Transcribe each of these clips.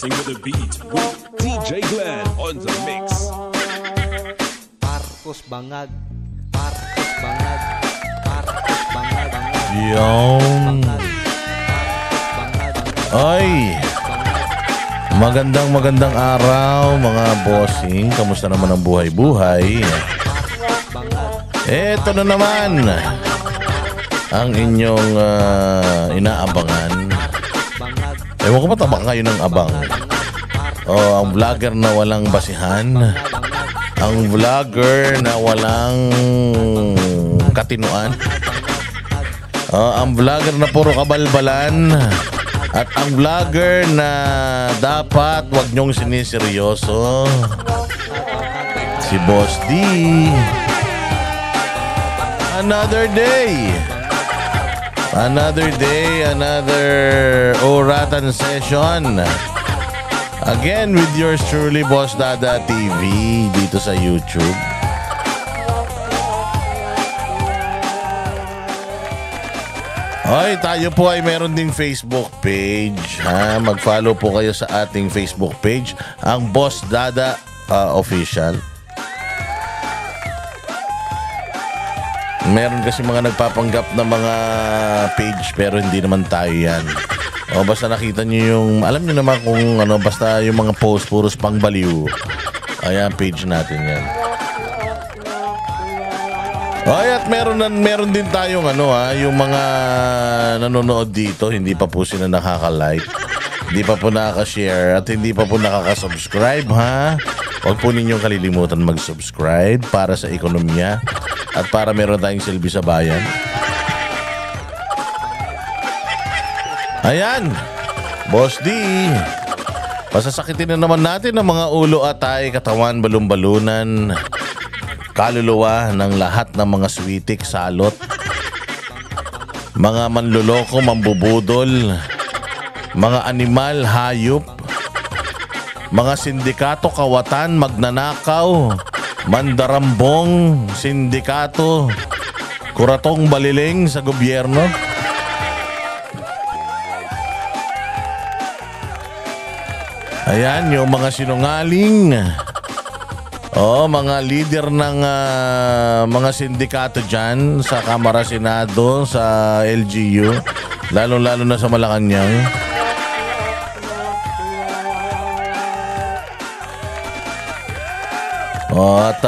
Dancing with the beat with DJ Glenn on the mix. Marcos Bangag, Marcos Bangag, Marcos Bangag. Yung ay magandang araw mga bossing. Kamusta naman ang buhay-buhay? Eto na naman ang inyong inaabangan. Ewan ko ba tabak kayo ng abang? Ang vlogger na walang basihan, ang vlogger na walang katinuan, ang vlogger na puro kabalbalan, at ang vlogger na dapat wag nyong siniseryoso, si Boss D. Another day, another Oratan session. Again with yours truly, Boss Dada TV, dito sa YouTube. Ay, tayo po ay meron ding Facebook page. Mag-follow po kayo sa ating Facebook page, ang Boss Dada Official. Meron kasi mga nagpapanggap na mga page pero hindi naman tayo yan. Basta nakita nyo yung, alam nyo naman kung ano, basta yung mga post puros pang baliw. Ayan, page natin yan. Ay, at meron din tayong yung mga nanonood dito, hindi pa po sila nakaka-like, hindi pa po nakaka-share, at hindi pa po nakaka-subscribe, ha? Huwag po ninyong kalilimutan mag-subscribe para sa ekonomiya at para meron tayong silbi sa bayan. Ayan, Boss D, pasasakitin na naman natin ang mga ulo at ay katawan, balon-balunan, kaluluwa ng lahat ng mga switik, salot, mga manluloko, mambubudol, mga animal, hayop, mga sindikato, kawatan, magnanakaw, mandarambong, sindikato, kuratong baliling sa gobyerno. Ayan, yung mga sinungaling, mga leader ng mga sindikato dyan sa Kamara, Senado, sa LGU, lalo-lalo na sa Malacanang. At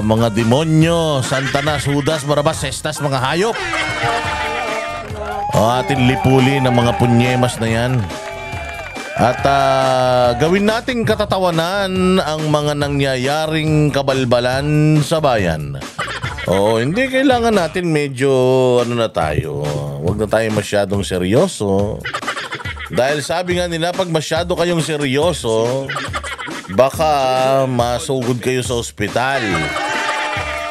mga demonyo, Santanas, Judas, Barabas, Sestas, mga hayop. Atin lipuli ng mga punyemas na yan. At gawin nating katatawanan ang mga nangyayaring kabalbalan sa bayan. Hindi kailangan natin medyo na tayo. Huwag na tayo masyadong seryoso. Dahil sabi nga nila, pag masyado kayong seryoso, baka masugod kayo sa ospital.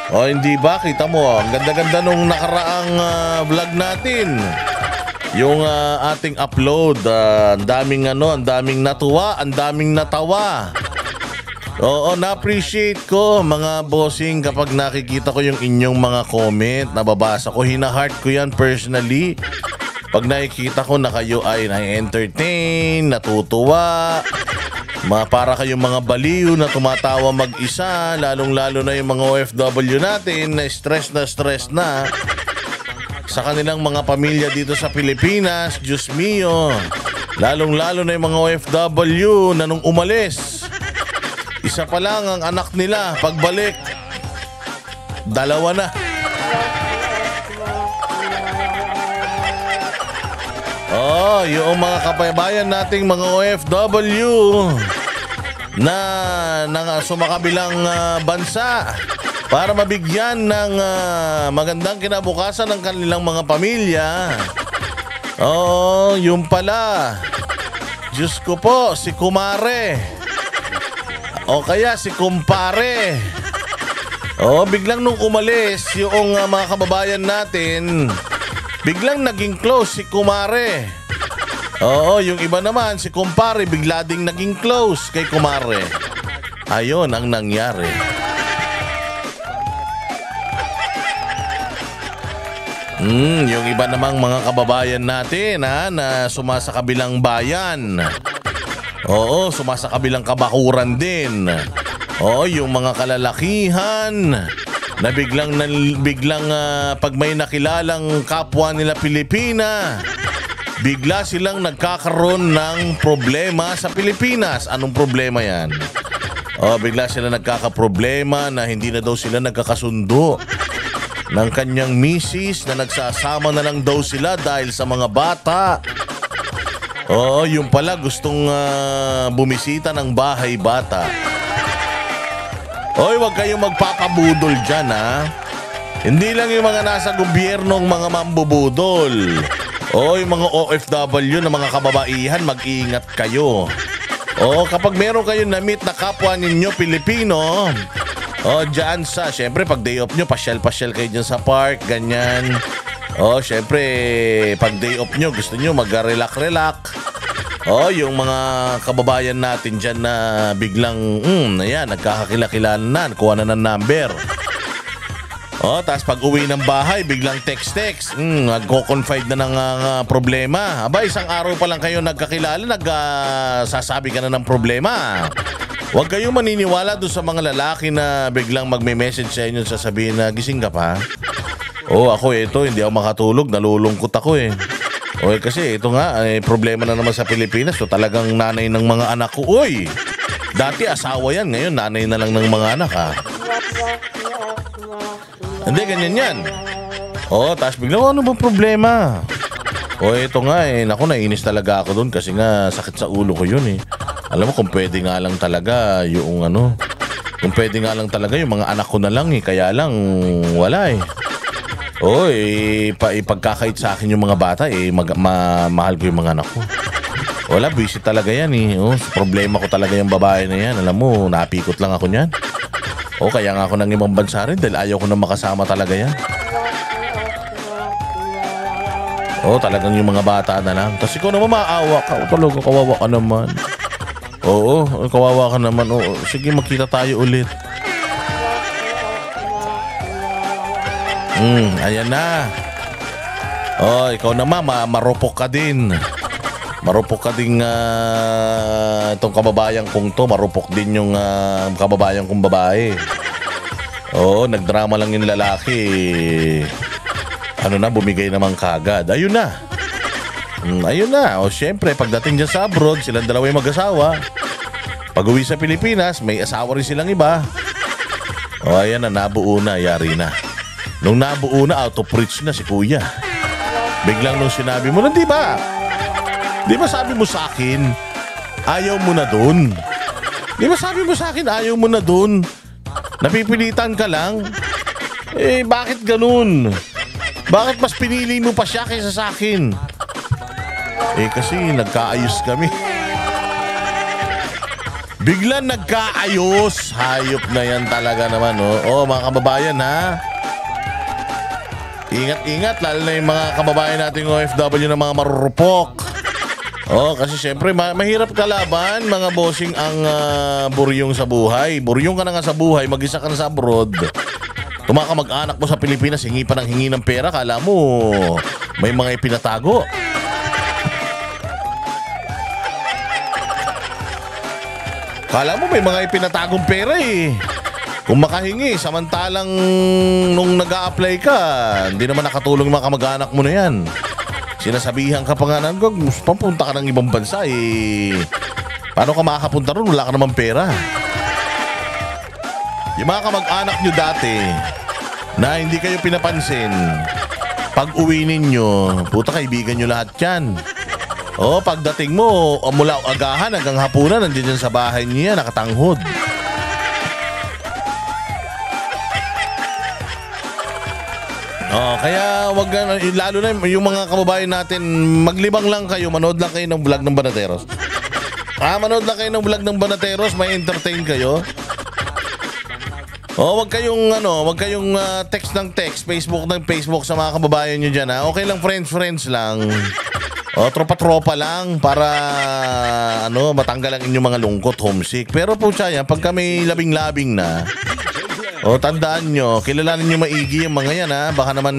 Hindi ba? Kita mo, ang ganda-ganda nung nakaraang vlog natin. Yung ating upload, ang daming natuwa, ang daming natawa. Na-appreciate ko mga bossing kapag nakikita ko yung inyong mga comment, nababasa ko, hina-heart ko yan personally. Pag nakikita ko na kayo ay na-entertain, natutuwa, para kayong mga baliw na tumatawa mag-isa, lalong-lalo na yung mga OFW natin na stress na sa kanilang mga pamilya dito sa Pilipinas. Diyos mio, lalong-lalo na yung mga OFW na nung umalis, isa pa lang ang anak nila, pagbalik, dalawa na. Yung mga kababayan nating mga OFW na sumakabilang bansa, para mabigyan ng magandang kinabukasan ng kanilang mga pamilya. Yung pala, Diyos ko po, si kumare o kaya si kumpare. Biglang nung umalis yung mga kababayan natin, biglang naging close si kumare. Yung iba naman, si kumpare, bigla ding naging close kay kumare. Ayun ang nangyari. Yung iba namang mga kababayan natin na sumasakabilang bayan, Oo, sumasakabilang kabakuran din. Oo, yung mga kalalakihan na biglang pag may nakilalang kapwa nila Pilipina, bigla silang nagkakaroon ng problema sa Pilipinas. Anong problema yan? Bigla sila nagkakaproblema na hindi na daw sila nagkakasundo ng kanyang misis, na nagsasama na lang daw sila dahil sa mga bata. Yung pala gustong bumisita ng bahay bata. Huwag kayong magpapabudol dyan, ha? Hindi lang yung mga nasa gobyernong mga mambubudol. Yung mga OFW na mga kababaihan, mag-iingat kayo. Kapag meron kayong na-meet na kapwa ninyo Pilipino, dyan syempre pag day off nyo, pasyal-pasyal kayo dyan sa park, ganyan. Syempre, pag day off nyo, gusto nyo mag-relax-relax. Yung mga kababayan natin dyan na biglang, ayan, nagkakakilakilaan na, nakuha na ng number. Tapos pag uwi ng bahay, biglang text. Nagko-confide na ng problema. Isang araw pa lang kayo nagkakilala, nagsasabi ka na ng problema. Huwag kayong maniniwala doon sa mga lalaki na biglang magme-message sa inyo, sasabihin na, gising ka pa? Ako hindi ako makatulog, nalulungkot ako eh. Kasi ito nga, problema na naman sa Pilipinas. Talagang nanay ng mga anak ko. Dati asawa yan, ngayon nanay na lang ng mga anak, ha? Hindi, ganyan yan. Tapos biglang, ano ba problema? Ito nga naku, nainis talaga ako doon kasi nga sakit sa ulo ko yun eh. Alam mo, kung pwede nga lang talaga yung kung pwede nga lang talaga yung mga anak ko na lang eh. Kaya lang, wala eh. Ipagkakait sa akin yung mga bata mahal ko yung mga anak ko. Wala, busy talaga yan eh. Problema ko talaga yung babae na yan. Alam mo, napikot lang ako niyan. Kaya nga ako nang ibang bansa rin dahil ayaw ko na makasama talaga yan. Talagang yung mga bata na lang. Tapos ikaw naman maawa ka. Talaga, kawawa ka naman. Kawawa ka naman. Sige, magkita tayo ulit. Ayan na. Ikaw naman, marupok ka din. Marupok ka din itong kababayan kong to. Marupok din yung kababayan kong babae. Nagdrama lang yung lalaki. Bumigay naman kagad. Ayun na. Ayun na. Siyempre, pagdating dyan sa abroad, silang dalawa yung mag-asawa. Pag uwi sa Pilipinas, may asawa rin silang iba. Ayan na, nabuo na, yari na. Nung nabuo na, out of reach na si kuya. Biglang nung sinabi mo, di ba? Di ba sabi mo sa akin, ayaw mo na dun? Di ba sabi mo sa akin, ayaw mo na dun? Napipilitan ka lang? Bakit ganun? Bakit mas pinili mo pa siya kaysa sa akin? Kasi nagkaayos kami. Biglang nagkaayos. Hayop na yan talaga naman, mga kababayan, ha? Ingat-ingat, lalo na yung mga kababayan nating OFW na mga marurupok. Kasi syempre, mahirap kalaban, mga bossing, ang buryong sa buhay. Buryong ka na nga sa buhay, mag-isa ka na sa abroad. Tumakamag-anak mo sa Pilipinas, hingi pa ng hingi ng pera, kala mo may mga ipinatago. Kala mo may mga ipinatagong pera eh. Kung makahingi, samantalang nung nag-a-apply ka, hindi naman nakatulong mga kamag-anak mo na yan. Sinasabihan ka pa nga ng papunta ka ng ibang bansa eh. Paano ka makakapunta ron? Wala ka naman pera. Yung mga kamag-anak nyo dati na hindi kayo pinapansin, pag uwi ninyo, puta, kaibigan nyo lahat yan. Pagdating mo, mula agahan hanggang hapunan, nandiyan sa bahay niya, nakatanghod. Kaya wag, lalo na yung mga kababayan natin, maglibang lang kayo, manood lang kayo ng vlog ng Banateros. Manood lang kayo ng vlog ng Banateros, may entertain kayo. Wag kayong text ng text, Facebook ng Facebook sa mga kababayan nyo dyan, ha? Okay lang, friends lang. Tropa-tropa lang para matanggal ang inyong mga lungkot, homesick. Pero po siya yan, pagka may labing-labing na, tandaan nyo, kilalanin nyo maigi yung mga yan, ha? Baka naman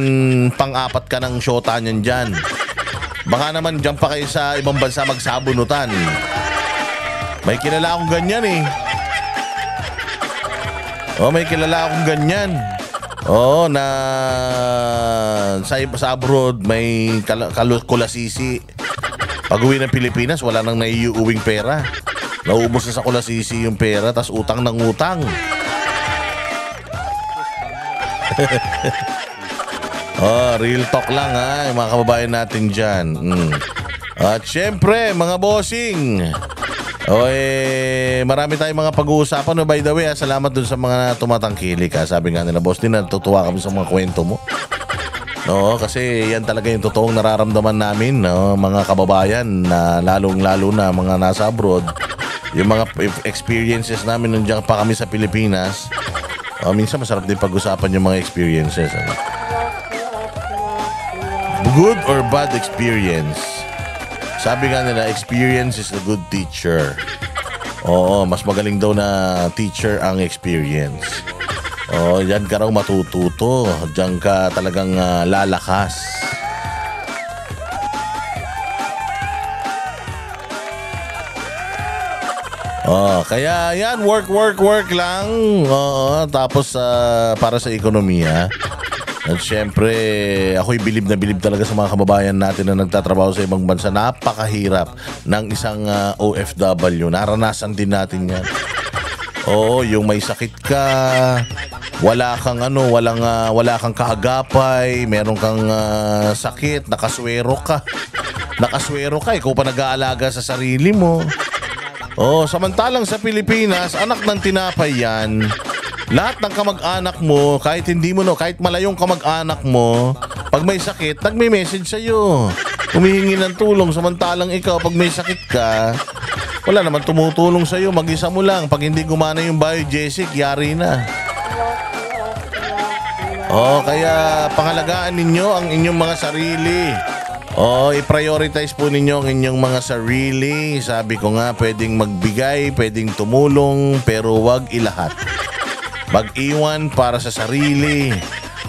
pang-apat ka ng syota nyan dyan. Baka naman dyan pa kayo sa ibang bansa magsabunutan. May kilala akong ganyan eh. May kilala akong ganyan. Na sa abroad may kulasisi. Pag uwi ng Pilipinas, wala nang naiuwing pera. Naubos na sa kulasisi yung pera, tas utang ng utang. Real talk lang ha, yung mga kababayan natin dyan. At syempre, mga bossing. Marami tayong mga pag-uusapan. By the way, salamat dun sa mga tumatangkilik. Sabi nga nila, boss din, natutuwa kami sa mga kwento mo. Kasi yan talaga yung totoong nararamdaman namin, mga kababayan, na lalong-lalo na mga nasa abroad. Yung mga experiences namin nandiyan pa kami sa Pilipinas. Minsan masarap din pag-usapan yung mga experiences. Good or bad experience? Sabi nga nila, experience is a good teacher. Mas magaling daw na teacher ang experience. Yan ka raw matututo. Diyan ka talagang lalakas. Kaya yan, work lang. Tapos para sa ekonomiya. At syempre, ako'y bilib na bilib talaga sa mga kababayan natin na nagtatrabaho sa ibang bansa. Napakahirap ng isang OFW. Naranasan din natin yan. Yung may sakit ka, wala kang kaagapay, meron kang sakit, nakaswero ka. Ikaw pa nag-aalaga sa sarili mo. Samantalang sa Pilipinas, anak ng tinapay yan. Lahat ng kamag-anak mo, kahit malayong kamag-anak mo, pag may sakit, nagme-message sa'yo. Humihingi ng tulong, samantalang ikaw, pag may sakit ka, wala naman tumutulong sa'yo, mag-isa mo lang. Pag hindi gumana yung biogesic, yari na. Kaya pangalagaan ninyo ang inyong mga sarili. I-prioritize po ninyo ang inyong mga sarili. Sabi ko nga, pwedeng magbigay, pwedeng tumulong, pero wag ilahat. Mag-iwan para sa sarili.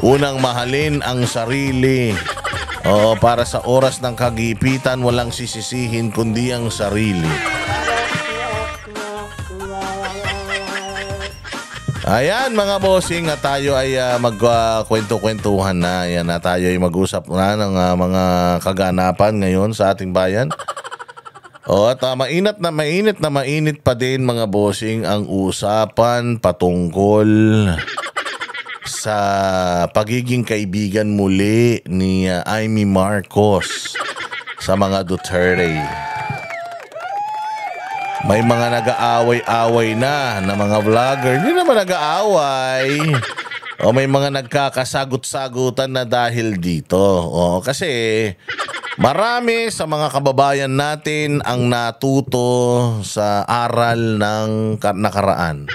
Unang mahalin ang sarili. Para sa oras ng kagipitan, walang sisisihin kundi ang sarili. Ayan mga bossing, at tayo ay magkwento-kwentuhan na. Ayan, na tayo ay mag-usap na ng mga kaganapan ngayon sa ating bayan. At mainit pa din mga bossing ang usapan patungkol sa pagiging kaibigan muli ni Amy Marcos sa mga Duterte. May mga nag-aaway-away na mga vlogger. Hindi naman nag-aaway. May mga nagkakasagot-sagutan na dahil dito. Kasi marami sa mga kababayan natin ang natuto sa aral ng nakaraan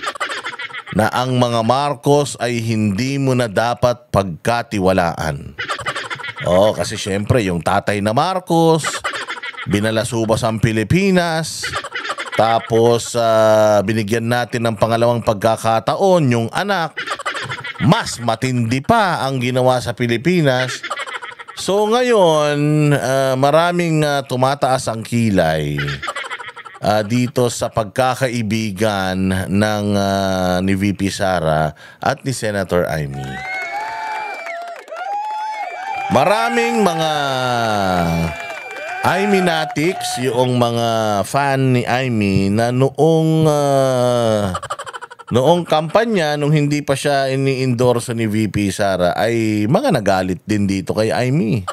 na ang mga Marcos ay hindi mo na dapat pagkatiwalaan. Kasi syempre yung tatay na Marcos, binalasubas ang Pilipinas. Tapos binigyan natin ng pangalawang pagkakataon yung anak. Mas matindi pa ang ginawa sa Pilipinas. So ngayon, maraming tumataas ang kilay dito sa pagkakaibigan ng ni VP Sara at ni Senator Amy. Maraming mga Amy-natics, yung mga fan ni Amy na noong kampanya, nung hindi pa siya ini-endorse ni VP Sara, ay mga nagalit din dito kay Amy.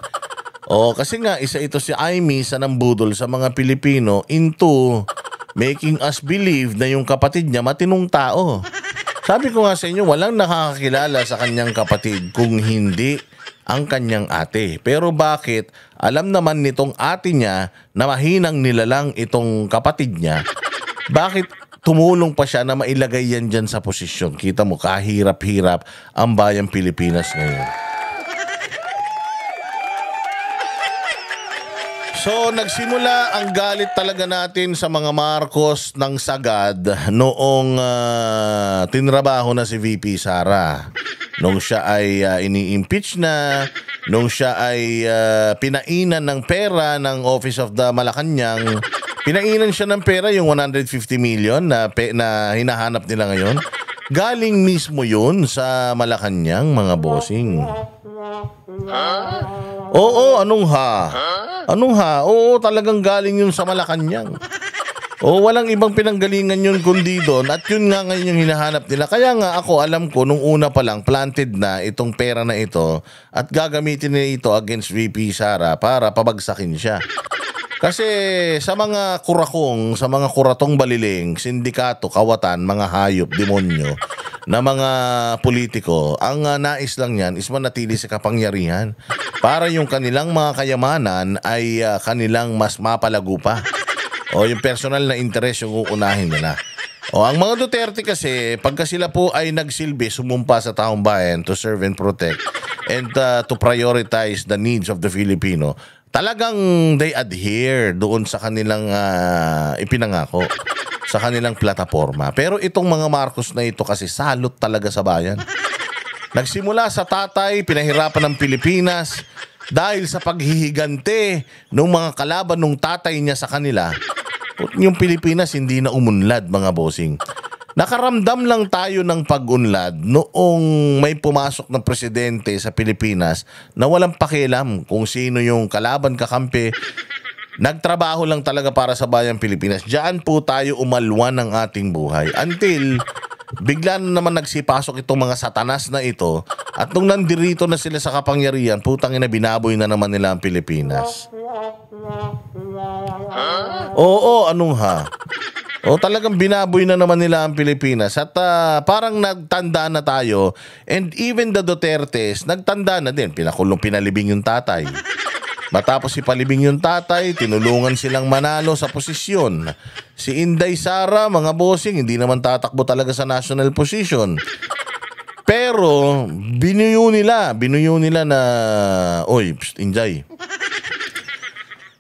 Kasi nga isa ito si Amy sa nambudol sa mga Pilipino into making us believe na yung kapatid niya matinong tao. Sabi ko nga sa inyo, walang nakakakilala sa kanyang kapatid kung hindi ang kanyang ate. Pero bakit alam naman nitong ate niya na mahinang nilalang itong kapatid niya, bakit tumulong pa siya na mailagay yan dyan sa posisyon? Kita mo, kahirap-hirap ang bayang Pilipinas ngayon. So nagsimula ang galit talaga natin sa mga Marcos ng sagad noong tinrabaho na si VP Sara. Nung siya ay ini-impeach na, nung siya ay pinainan ng pera ng Office of the Malacanang Pinainan siya ng pera, yung 150 million na hinahanap nila ngayon. Galing mismo yun sa Malacanang, mga bossing. Oo, anong ha? Anong ha? Oo, talagang galing yun sa Malacanang. O walang ibang pinanggalingan yun kundi doon at yun nga ngayon yung hinahanap nila. Kaya nga ako alam ko nung una pa lang planted na itong pera na ito at gagamitin nila ito against VP Sara para pabagsakin siya. Kasi sa mga kurakong, sa mga kuratong baliling, sindikato, kawatan, mga hayop, demonyo, na mga politiko, ang nais lang yan is manatili sa kapangyarihan para yung kanilang mga kayamanan ay kanilang mas mapalago pa. O yung personal na interest yung uunahin nila. O ang mga Duterte kasi, pagka sila po ay nagsilbi, sumumpa sa taong bayan to serve and protect and to prioritize the needs of the Filipino, talagang they adhere doon sa kanilang ipinangako, sa kanilang plataforma. Pero itong mga Marcos na ito kasi salot talaga sa bayan. Nagsimula sa tatay, pinahirapan ng Pilipinas dahil sa paghihigante ng mga kalaban ng tatay niya sa kanila. Yung Pilipinas hindi na umunlad, mga bossing. Nakaramdam lang tayo ng pag-unlad noong may pumasok na presidente sa Pilipinas na walang pakialam kung sino yung kalaban, kakampi. Nagtrabaho lang talaga para sa bayang Pilipinas. Diyan po tayo umalwan ng ating buhay. Until bigla na naman nagsipasok itong mga satanas na ito at nung nandirito na sila sa kapangyarihan, putang ina, binaboy na naman nila ang Pilipinas. Oo, anong ha? O talagang binaboy na naman nila ang Pilipinas at parang nagtanda na tayo and even the Dutertes nagtanda na din. Pinalibing yung tatay. Matapos ipalibing yung tatay, tinulungan silang manalo sa posisyon. Si Inday Sara, mga bossing, hindi naman tatakbo talaga sa national position. Pero binuyo nila na, oy, Inday.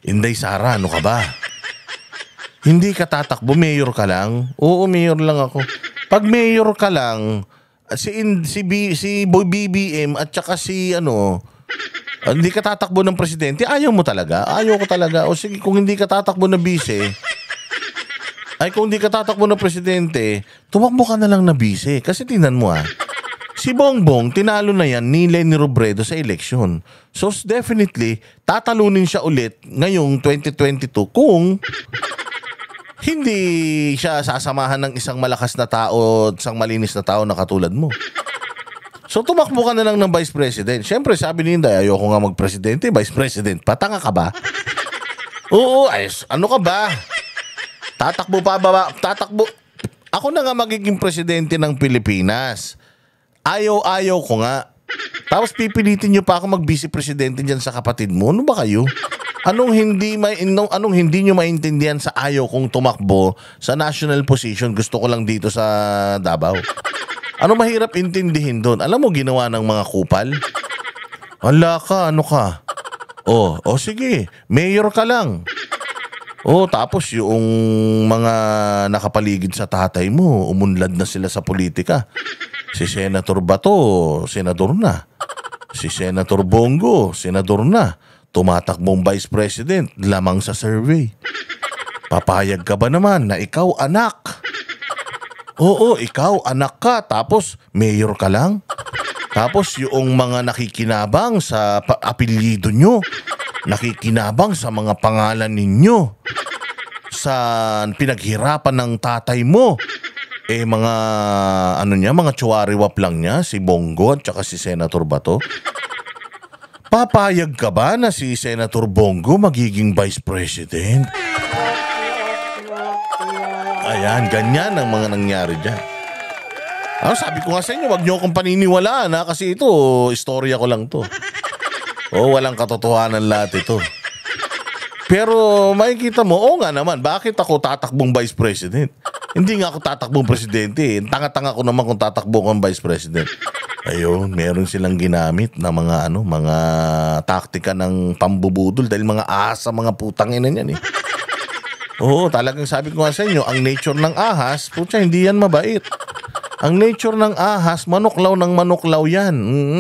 Inday Sara, ano ka ba? Hindi ka tatakbo, mayor ka lang? Oo, mayor lang ako. Pag mayor ka lang, si BBM at saka si hindi ka tatakbo ng presidente, ayaw mo talaga? Ayaw ko talaga. O sige, kung hindi ka tatakbo na bise, kung hindi ka tatakbo ng presidente, tumakbo ka na lang na bise. Kasi tingnan mo si Bongbong, tinalo na yan ni Leni Robredo sa eleksyon. So definitely, tatalunin siya ulit ngayong 2022 kung hindi siya sasamahan ng isang malakas na tao, isang malinis na tao na katulad mo. So tumakbo ka na lang ng Vice President. Siyempre sabi ni Inday, ayoko nga mag-presidente, Vice President. Patanga ka ba? Oo, ano ka ba? Tatakbo pa ba? Tatakbo. Ako na nga magiging presidente ng Pilipinas. Ayaw ko nga. Tapos pipilitin nyo pa ako mag-vice presidente dyan sa kapatid mo. Ano ba kayo? Anong hindi nyo maintindihan sa ayaw kong tumakbo sa national position? Gusto ko lang dito sa Davao. Ano mahirap intindihin doon? Alam mo ginawa ng mga kupal? Hala ka, ano ka? O sige, mayor ka lang. Tapos yung mga nakapaligid sa tatay mo, umunlad na sila sa politika. Si Senator Bato, senador na. Si Senator Bongo, senador na. Tumatakbong Vice President, lamang sa survey. Papayag ka ba naman na ikaw anak? Oo, ikaw anak ka, tapos mayor ka lang? Tapos yung mga nakikinabang sa apelyido nyo, nakikinabang sa mga pangalan ninyo, sa pinaghirapan ng tatay mo, mga mga tsuwariwap lang niya, si Bongo at saka si Senator Bato. Papayag ka ba na si Senator Bongo magiging Vice President? Ayan, ganyan ang mga nangyari dyan. Sabi ko nga sa inyo, wag nyo akong paniniwalaan kasi ito, istorya ko lang to. Walang katotohanan lahat ito. Pero makikita mo, nga naman, bakit ako tatakbong Vice President? Hindi nga ako tatakbong presidente. Tanga-tanga ko naman kung tatakbo akong Vice President. Ayun, meron silang ginamit na mga taktika ng pambubudol dahil mga asa, mga putangin na yan Oo, talagang sabi ko nga sa inyo, ang nature ng ahas, hindi yan mabait. Ang nature ng ahas, manuklaw ng manuklaw yan.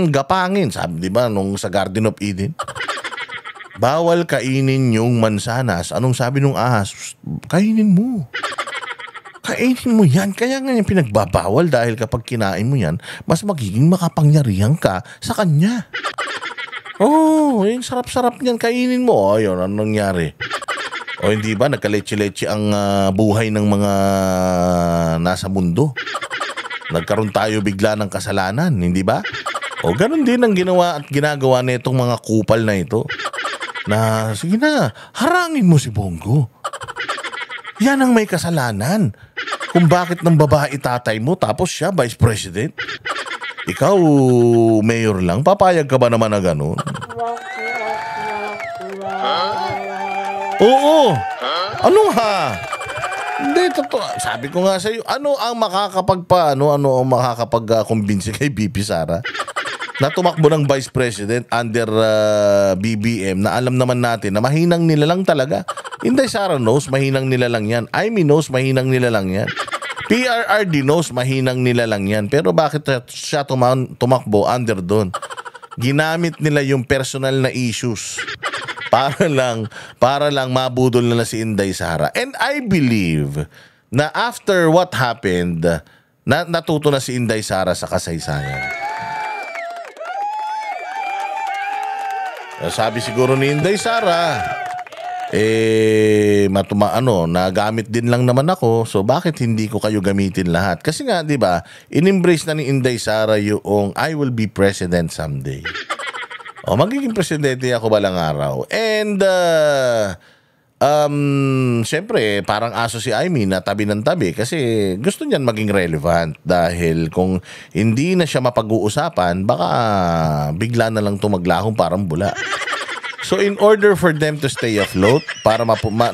Gapangin, sabi, di ba, nung sa Garden of Eden. bawal kainin yung mansanas. Anong sabi nung ahas? Kainin mo. Kainin mo yan. Kaya nga yung pinagbabawal dahil kapag kinain mo yan, mas magiging makapangyarihan ka sa kanya. Oh, yung sarap-sarap niyan. Kainin mo. Oh, yun, anong nangyari? O hindi ba, nagka-leche-leche ang buhay ng mga nasa mundo? Nagkaroon tayo bigla ng kasalanan, hindi ba? O ganun din ang ginawa at ginagawa na itong mga kupal na ito. Na, sige na, harangin mo si Bongo. Yan ang may kasalanan. Kung bakit ng babae tatay mo tapos siya vice president. Ikaw, mayor lang, papayag ka ba naman na ganun? Oo. Ano ha? Hindi, totoo. Sabi ko nga sa'yo, ano ang makakapag-kumbinsi kay VP Sara? Na tumakbo ng Vice President under BBM na alam naman natin na mahinang nila lang talaga. Inday Sara knows, mahinang nila lang yan. Amy knows, mahinang nila lang yan. PRRD knows, mahinang nila lang yan. Pero bakit siya tumakbo under doon? Ginamit nila yung personal na issues para lang mabudol na si Inday Sara. And I believe na after what happened, natuto na si Inday Sara sa kasaysayan. Sabi siguro ni Inday Sara, nagamit din lang naman ako, so bakit hindi ko kayo gamitin lahat? Kasi nga, di ba, in-embrace na ni Inday Sara yung I will be president someday. O, magiging presidente ako balang araw. And, syempre, parang aso si Amy na tabi ng tabi kasi gusto niyan maging relevant dahil kung hindi na siya mapag-uusapan, baka bigla na lang tumaglahong parang bula. So in order for them to stay afloat, para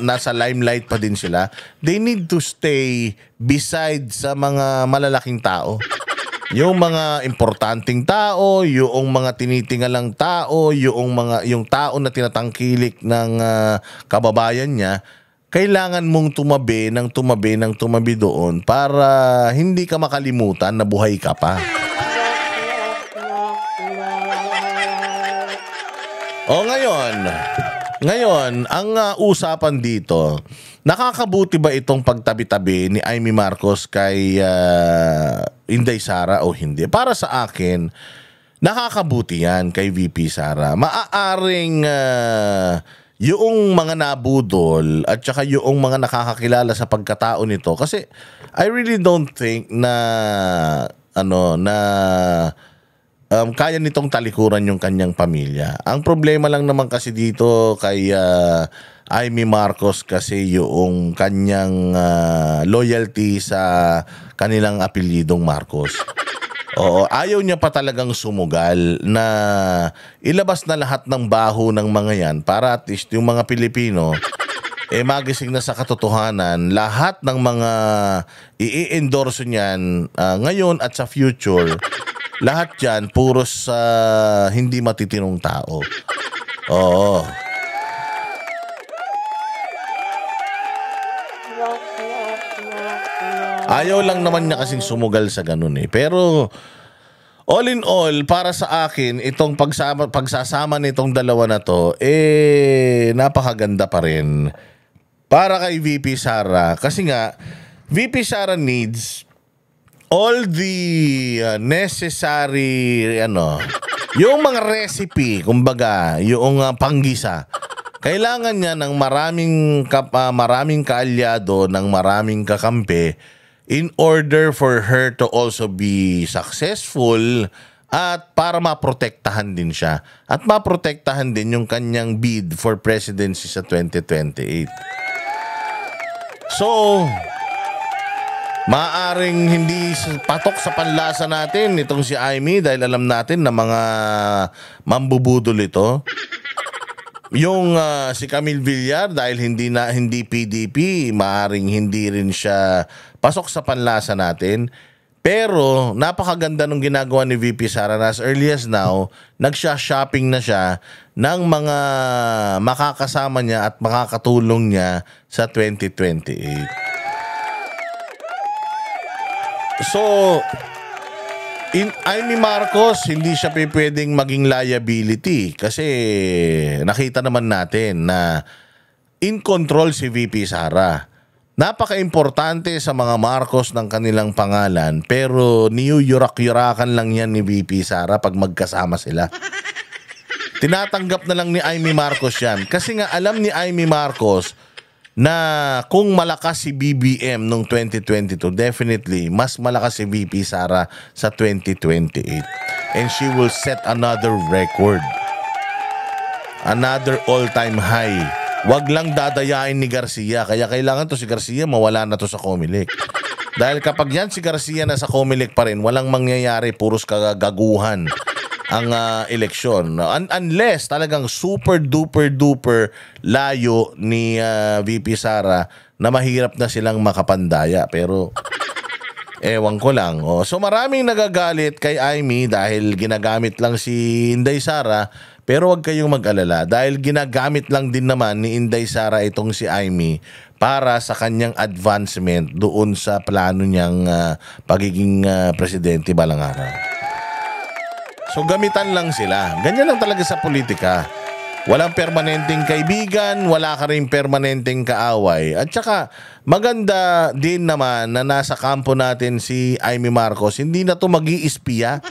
nasa limelight pa din sila, they need to stay beside sa mga malalaking tao. Yung mga importanteng tao, yung mga tinitingalang tao, yung tao na tinatangkilik ng kababayan niya, kailangan mong tumabi doon para hindi ka makalimutan na buhay ka pa. O ngayon, ang usapan dito, nakakabuti ba itong pagtabi-tabi ni Amy Marcos kay Inday Sara o hindi? Para sa akin, nakakabuti yan kay VP Sara. Maaaring yung mga nabudol at saka yung mga nakakakilala sa pagkatao nito. Kasi I really don't think na kaya nitong talikuran yung kanyang pamilya. Ang problema lang naman kasi dito kay Amy Marcos kasi yung kanyang loyalty sa kanilang apelyidong Marcos. Oo, ayaw niya pa talagang sumugal na ilabas na lahat ng baho ng mga yan para at least yung mga Pilipino magising na sa katotohanan lahat ng mga i-endorse niyan ngayon at sa future. Lahat yan, puros hindi matitinong tao. Oo. Ayaw lang naman niya kasing sumugal sa ganun eh. Pero, all in all, para sa akin, itong pagsasama nitong dalawa na to, napakaganda pa rin. Para kay VP Sara. Kasi nga, VP Sara needs all the necessary yung mga recipe, kumbaga, yung panggisa. Kailangan niya ng maraming kaalyado, ng maraming kakampi in order for her to also be successful at para maprotektahan din siya. At maprotektahan din yung kanyang bid for presidency sa 2028. So, maaring hindi patok sa panlasa natin itong si Amy dahil alam natin na mga mambubudol ito. Yung si Camille Villar dahil hindi PDP, maaring hindi rin siya pasok sa panlasa natin. Pero napakaganda nung ginagawa ni VP Sara na as early as now, nagsha-shopping na siya ng mga makakasama niya at makakatulong niya sa 2028. So, Amy Marcos, hindi siya pwedeng maging liability kasi nakita naman natin na in control si VP Sara. Napaka-importante sa mga Marcos ng kanilang pangalan pero niyuyurak-yurakan lang yan ni VP Sara pag magkasama sila. Tinatanggap na lang ni Amy Marcos yan kasi nga alam ni Amy Marcos na kung malakas si BBM noong 2022, definitely mas malakas si VP Sara sa 2028. And she will set another record. Another all-time high. Wag lang dadayain ni Garcia. Kaya kailangan to si Garcia mawala na to sa Comelec. Dahil kapag yan si Garcia na sa Comelec pa rin, walang mangyayari, puros kagaguhan ang eleksyon. Unless talagang super duper duper layo ni VP Sara na mahirap na silang makapandaya. Pero ewan ko lang. So maraming nagagalit kay Amy dahil ginagamit lang si Inday Sara. Pero wag kayong mag-alala dahil ginagamit lang din naman ni Inday Sara itong si Amy para sa kanyang advancement doon sa plano niyang pagiging presidente balang araw. So gamitan lang sila. Ganyan lang talaga sa politika. Walang permanenteng kaibigan, wala ka rin permanenteng kaaway. At saka maganda din naman na nasa kampo natin si Amy Marcos. Hindi na to mag-iispiya.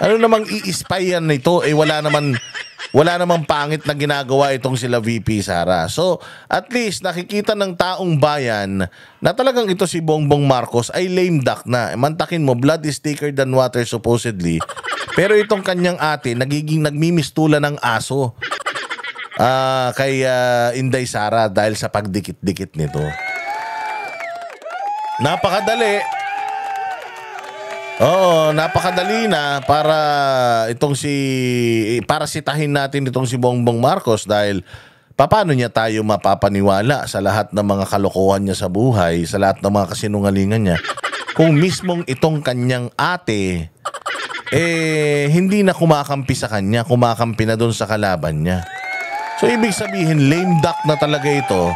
Ano namang i-spyan nito? Wala naman pangit na ginagawa itong sila VP Sara. So, at least nakikita ng taong bayan na talagang ito si Bongbong Marcos ay lame duck na. Mantakin mo, blood is thicker than water supposedly. Pero itong kanyang ate, nagmimistula ng aso kay Inday Sara dahil sa pagdikit-dikit nito. Napakadali. Oo, napakadali na para sitahin natin itong si Bongbong Marcos dahil paano niya tayo mapapaniwala sa lahat ng mga kalokohan niya sa buhay, sa lahat ng mga kasinungalingan niya kung mismong itong kanyang ate hindi na kumakampi sa kanya, kumakampi na doon sa kalaban niya. So ibig sabihin lame duck na talaga ito.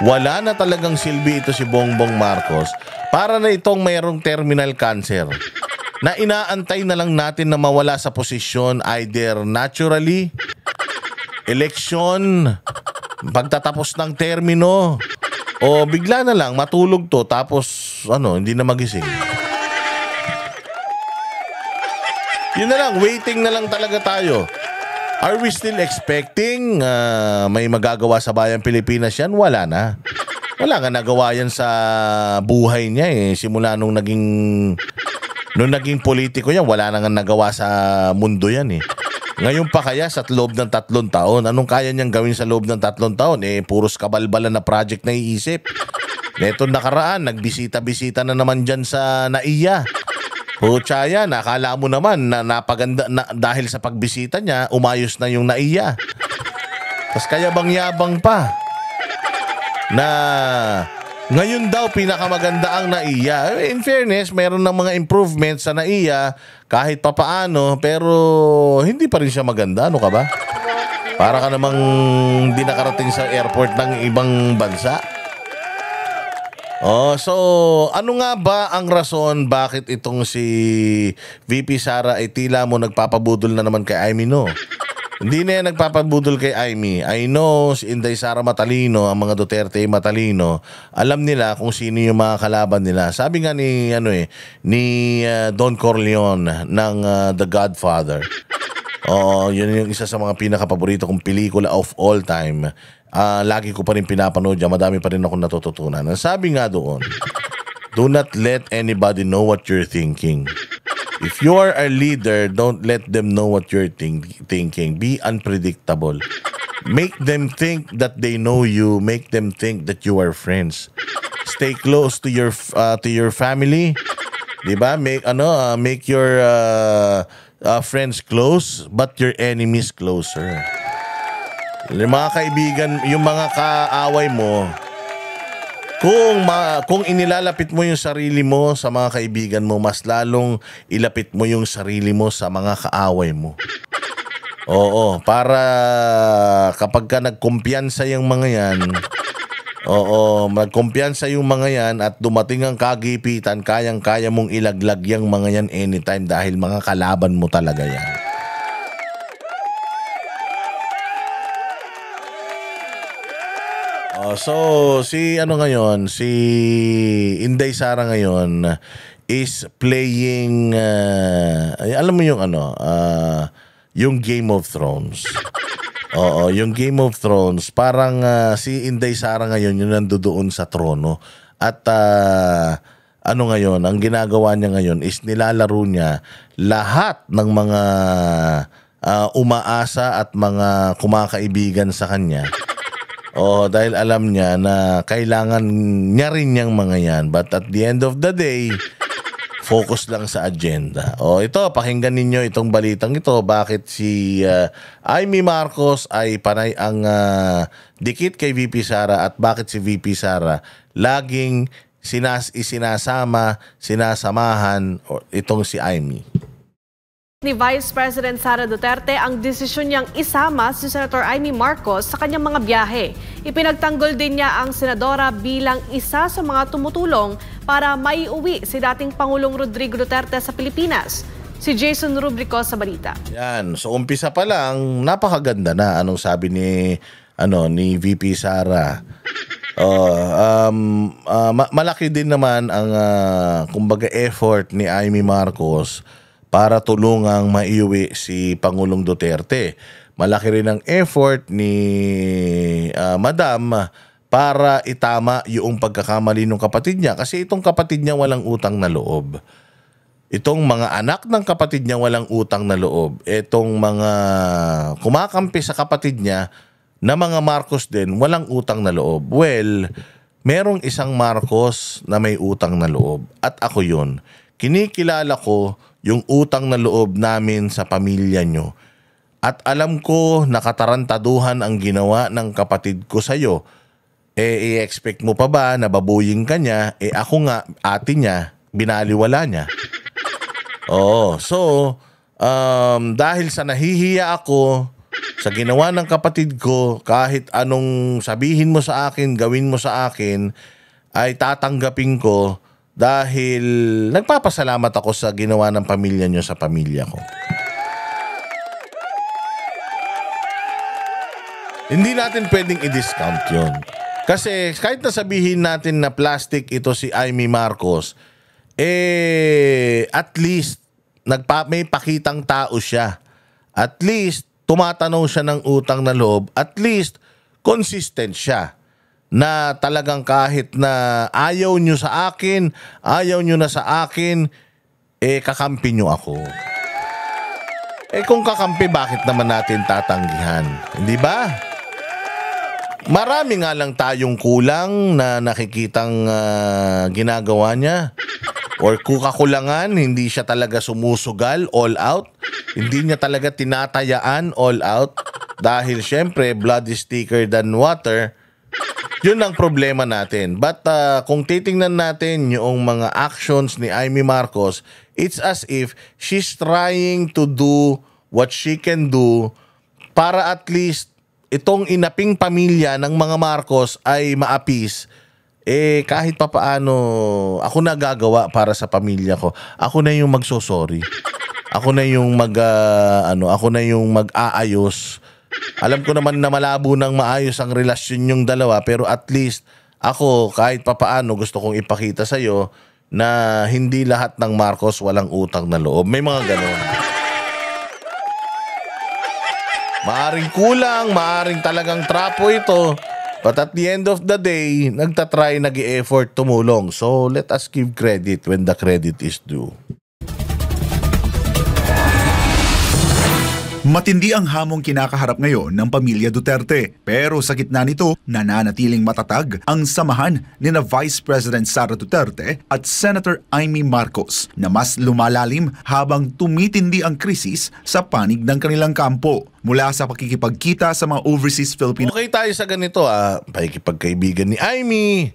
Wala na talagang silbi ito si Bongbong Marcos. Para na itong mayroong terminal cancer na inaantay na lang natin na mawala sa posisyon either naturally, election, pagtatapos ng termino, o bigla na lang matulog to tapos hindi na magising. Yun na lang, waiting na lang talaga tayo. Are we still expecting may magagawa sa bayang Pilipinas yan? Wala na. Wala nga nagawa yan sa buhay niya simula nung naging politiko yan, wala na nga nagawa sa mundo yan Ngayon pa kaya sa loob ng 3 taon, anong kaya niyang gawin sa loob ng 3 taon? Puros kabalbalan na project na iisip. Neto nakaraan, nagbisita-bisita na naman dyan sa NAIA. Pucha yan, akala mo naman na napaganda dahil sa pagbisita niya, umayos na yung NAIA. Tapos kaya bang-yabang pa na ngayon daw pinakamaganda ang NAIA. In fairness, mayroon ng mga improvements sa NAIA kahit papaano, pero hindi pa rin siya maganda. Ano ka ba? Para ka namang di nakarating sa airport ng ibang bansa. So ano nga ba ang rason bakit itong si VP Sara ay tila mo nagpapabudol na naman kay Amy, no? Hindi na yan nagpapabudol kay Amy. I know si Inday Sara matalino, ang mga Duterte matalino. Alam nila kung sino yung mga kalaban nila. Sabi nga ni Don Corleone ng The Godfather. Yun yung isa sa mga pinakapaborito kong pelikula of all time. Lagi ko pa rin pinapanood yan. Madami pa rin akong natututunan. Ang sabi nga doon, do not let anybody know what you're thinking. If you are a leader, don't let them know what you're thinking. Be unpredictable. Make them think that they know you. Make them think that you are friends. Stay close to your family. Diba? Make your friends close, but your enemies closer. Yung mga kaibigan, yung mga kaaway mo, kung inilalapit mo yung sarili mo sa mga kaibigan mo, mas lalong ilapit mo yung sarili mo sa mga kaaway mo. Oo, para kapag ka nagkumpiyansa yung mga yan, Oo, magkumpiyansa yung mga yan at dumating ang kagipitan, kayang-kaya mong ilaglag yung mga yan anytime dahil mga kalaban mo talaga yan. So si ngayon, si Inday Sara ngayon is playing alam mo yung yung Game of Thrones. Oo, yung Game of Thrones, parang si Inday Sara ngayon yung nandoon sa trono. At ngayon, ang ginagawa niya ngayon is nilalaro niya lahat ng mga umaasa at mga kumakaibigan sa kanya. Dahil alam niya na kailangan niya rin yung mga yan. But at the end of the day, focus lang sa agenda. Ito, pakinggan ninyo itong balitang ito. Bakit si Amy Marcos ay panay ang dikit kay VP Sara at bakit si VP Sara laging sinasamahan itong si Amy. Ni Vice President Sara Duterte ang desisyon niyang isama si Senator Amy Marcos sa kanyang mga biyahe. Ipinagtanggol din niya ang senadora bilang isa sa mga tumutulong para maiuwi si dating Pangulong Rodrigo Duterte sa Pilipinas. Si Jason Rubrico sa balita. Yan, so umpisa pa lang, napakaganda na anong sabi ni VP Sara. Malaki din naman ang kumbaga effort ni Amy Marcos para tulungang maiuwi si Pangulong Duterte. Malaki rin ang effort ni Madam para itama yung pagkakamali ng kapatid niya. Kasi itong kapatid niya walang utang na loob. Itong mga anak ng kapatid niya walang utang na loob. Itong mga kumakampi sa kapatid niya na mga Marcos din walang utang na loob. Well, merong isang Marcos na may utang na loob. At ako yun. Kinikilala ko yung utang na loob namin sa pamilya nyo. At alam ko nakatarantaduhan ang ginawa ng kapatid ko sa'yo. I-expect mo pa ba na babuying ka niya? Ako nga, ate niya, binaliwala niya. Dahil sa nahihiya ako sa ginawa ng kapatid ko, kahit anong sabihin mo sa akin, gawin mo sa akin, ay tatanggapin ko. Dahil nagpapasalamat ako sa ginawa ng pamilya nyo sa pamilya ko. Hindi natin pwedeng i-discount yun. Kasi kahit na sabihin natin na plastic ito si Amy Marcos, at least may pakitang tao siya. At least tumatanaw siya ng utang na loob. At least consistent siya. Na talagang kahit na ayaw nyo sa akin, ayaw nyo na sa akin, kakampi nyo ako. Kung kakampi, bakit naman natin tatanggihan? Hindi ba? Marami nga lang tayong kulang na nakikitang ginagawa niya. Or kukakulangan, hindi siya talaga sumusugal all out. Hindi niya talaga tinatayaan all out. Dahil syempre, blood is thicker than water. Yun ang problema natin. But kung titingnan natin yung mga actions ni Amy Marcos, it's as if she's trying to do what she can do para at least itong inaping pamilya ng mga Marcos ay maapis. Kahit papaano ako na gagawa para sa pamilya ko. Ako na yung magsosorry. Ako na yung ako na yung mag-aayos. Alam ko naman na malabo nang maayos ang relasyon yung dalawa, pero at least ako kahit papaano gusto kong ipakita sa'yo na hindi lahat ng Marcos walang utang na loob. May mga ganon. Maaring kulang, maaring talagang trapo ito. But at the end of the day, nagtatry, nag-i-effort tumulong. So let us give credit when the credit is due. Matindi ang hamong kinakaharap ngayon ng pamilya Duterte. Pero sa gitna nito, nananatiling matatag ang samahan ni na Vice President Sara Duterte at Senator Amy Marcos na mas lumalalim habang tumitindi ang krisis sa panig ng kanilang kampo. Mula sa pakikipagkita sa mga overseas Filipino. Okay tayo sa ganito pakikipagkaibigan ni Amy,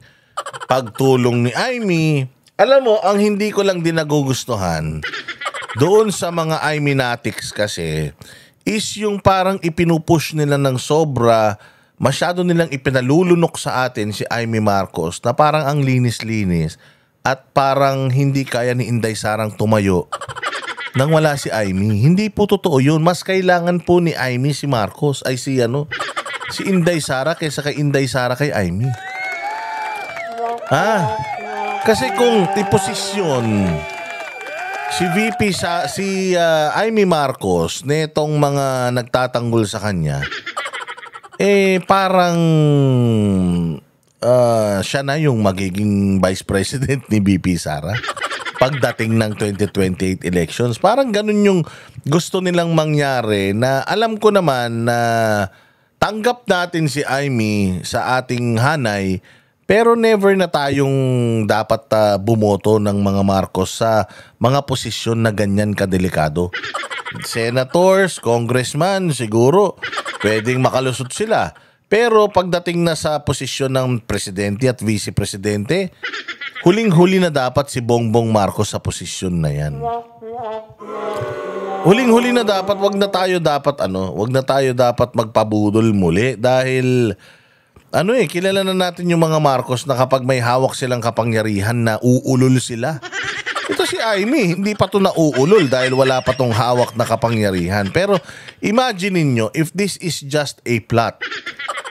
pagtulong ni Amy. Alam mo, ang hindi ko lang din nagugustuhan doon sa mga Iminatics kasi is yung parang ipinupush nila ng sobra masyado nilang ipinalulunok sa atin si Amy Marcos na parang ang linis-linis at parang hindi kaya ni Inday Sarang tumayo nang wala si Amy. Hindi po totoo yun. Mas kailangan po ni Amy si Marcos, ay si Inday Sara kaysa kay Inday Sara kay Amy. Kasi kung iposisyon si Amy Marcos netong mga nagtatanggol sa kanya, parang siya na yung magiging vice president ni VP Sara pagdating ng 2028 elections. Parang ganun yung gusto nilang mangyari, na alam ko naman na tanggap natin si Amy sa ating hanay, pero never na tayong dapat bumoto ng mga Marcos sa mga posisyon na ganyan kadelikado. Senators, congressman, siguro pwedeng makalusot sila. Pero pagdating na sa posisyon ng presidente at vice-presidente, huling-huli na dapat si Bongbong Marcos sa posisyon na yan. Huling-huli na dapat, wag na tayo dapat magpabudol muli, dahil kilala na natin yung mga Marcos na kapag may hawak silang kapangyarihan na uulol sila. Ito si Amy, hindi pa to nauulol dahil wala pa tong hawak na kapangyarihan. Pero imagine niyo if this is just a plot.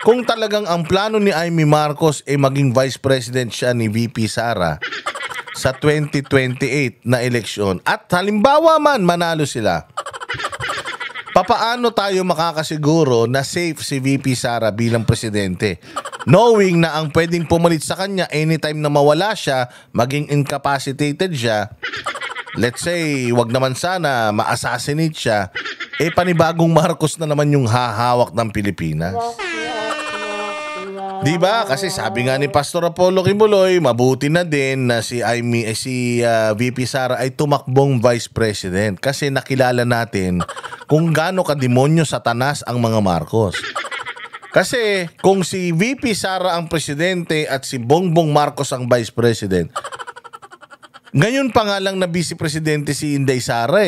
Kung talagang ang plano ni Amy Marcos ay maging vice president siya ni VP Sara sa 2028 na eleksyon, at halimbawa man manalo sila, papaano tayo makakasiguro na safe si VP Sara bilang presidente? Knowing na ang pwedeng pumalit sa kanya anytime na mawala siya, maging incapacitated siya, let's say, wag naman sana ma-assassinate siya, panibagong Marcos na naman yung hahawak ng Pilipinas. Diba? Kasi sabi nga ni Pastor Apollo Kibuloy, mabuti na din na si VP Sara ay tumakbong vice president, kasi nakilala natin kung gaano kademonyo satanas ang mga Marcos. Kasi kung si VP Sara ang presidente at si Bongbong Marcos ang vice president, ngayon pa nga lang na vice presidente si Inday Sara,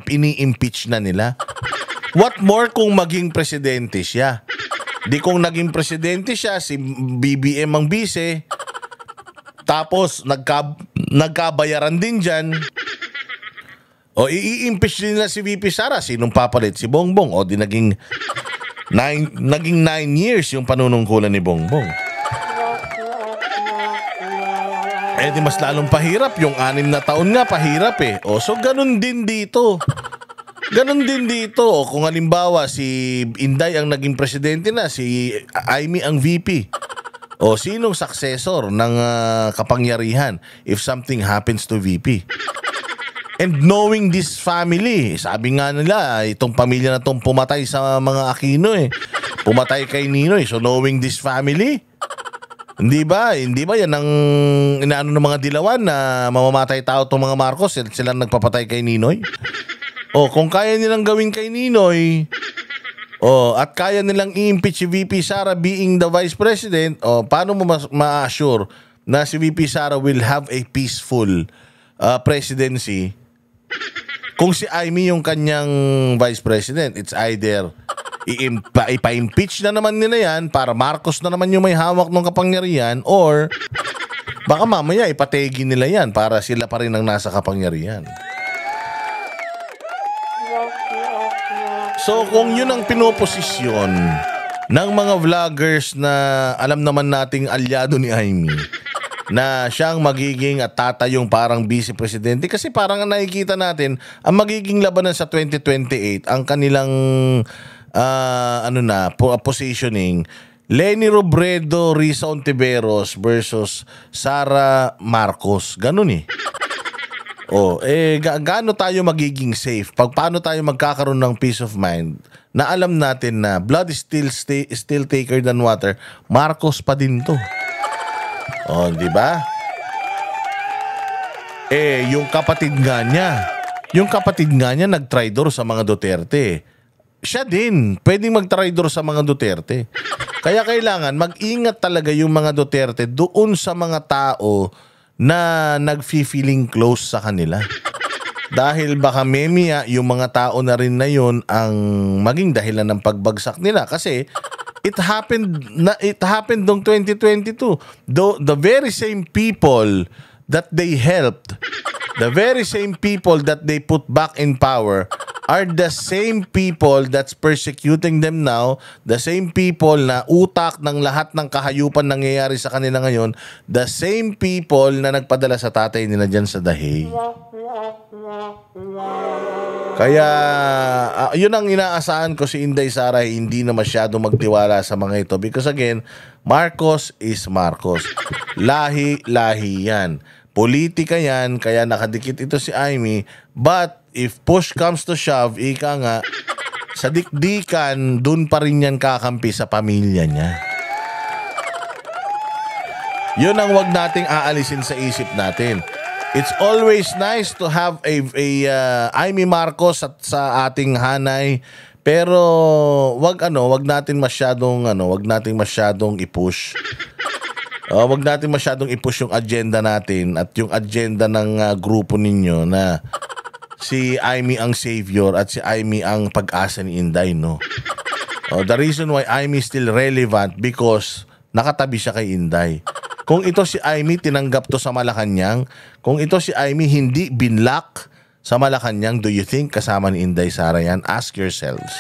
ini-impeach na nila. What more kung maging presidente siya? Di kung naging presidente siya, si BBM ang vice, tapos nagkabayaran din dyan, o i-impeach din nila si VP Sara, sinong papalit? Si Bongbong. O di naging 9 years yung panunungkulan ni Bongbong. Di mas lalong pahirap. Yung 6 na taon nga pahirap O so ganun din dito. O kung halimbawa si Inday ang naging presidente na, si Amy ang VP, o sinong successor ng kapangyarihan if something happens to VP? And knowing this family, sabi nga nila, itong pamilya na itong pumatay sa mga Aquino pumatay kay Ninoy. So knowing this family, hindi ba yan ang inaano ng mga dilawan na mamamatay tao itong mga Marcos, sila nagpapatay kay Ninoy? O kung kaya nilang gawin kay Ninoy, at kaya nilang i-impeach si VP Sara being the vice president, paano mo ma-assure na si VP Sara will have a peaceful presidency kung si Amy yung kanyang vice president? It's either ipa-impeach na naman nila yan para Marcos na naman yung may hawak ng kapangyarihan, or baka mamaya ipategi nila yan para sila pa rin ang nasa kapangyarihan. So kung yun ang pinoposisyon ng mga vloggers na alam naman nating alyado ni Amy, na siyang magiging at tatayong parang vice-presidente, kasi parang nakikita natin ang magiging labanan sa 2028, ang kanilang positioning, Leni Robredo, Risa Ontiveros versus Sara Marcos. Ganun gaano tayo magiging safe? Paano tayo magkakaroon ng peace of mind na alam natin na blood is still thicker than water, Marcos pa din to. Di ba? Yung kapatid nga niya nag-tridor sa mga Duterte. Siya din, pwedeng mag-tridor sa mga Duterte. Kaya kailangan mag-ingat talaga yung mga Duterte doon sa mga tao na nag-feeling close sa kanila. Dahil baka memia yung mga tao na rin na yun ang maging dahilan ng pagbagsak nila. Kasi it happened noong 2022. The very same people that they helped, the very same people that they put back in power are the same people that's persecuting them now, the same people na utak ng lahat ng kahayupan nangyayari sa kanila ngayon, the same people na nagpadala sa tatay nila dyan sa Dahig. Kaya yun ang inaasahan ko si Inday Sara, hindi na masyado magtiwala sa mga ito because again, Marcos is Marcos. Lahi-lahi yan. Politika yan, kaya nakadikit ito si Amy. But if push comes to shove, ika nga, sa dikdikan, dun pa rin yan kakampi sa pamilya niya. Yun ang wag nating aalisin sa isip natin. It's always nice to have a Amy Marcos sa ating hanay, pero wag natin masyadong i-push. Wag natin masyadong i-push yung agenda natin at yung agenda ng grupo ninyo na si Amy ang savior at si Amy ang pag-asa ni Inday, no? The reason why Amy is still relevant because nakatabi siya kay Inday. Kung ito si Amy tinanggap to sa Malacanang, kung ito si Amy hindi binlock sa Malacanang, do you think kasama ni Inday Sara yan? Ask yourselves.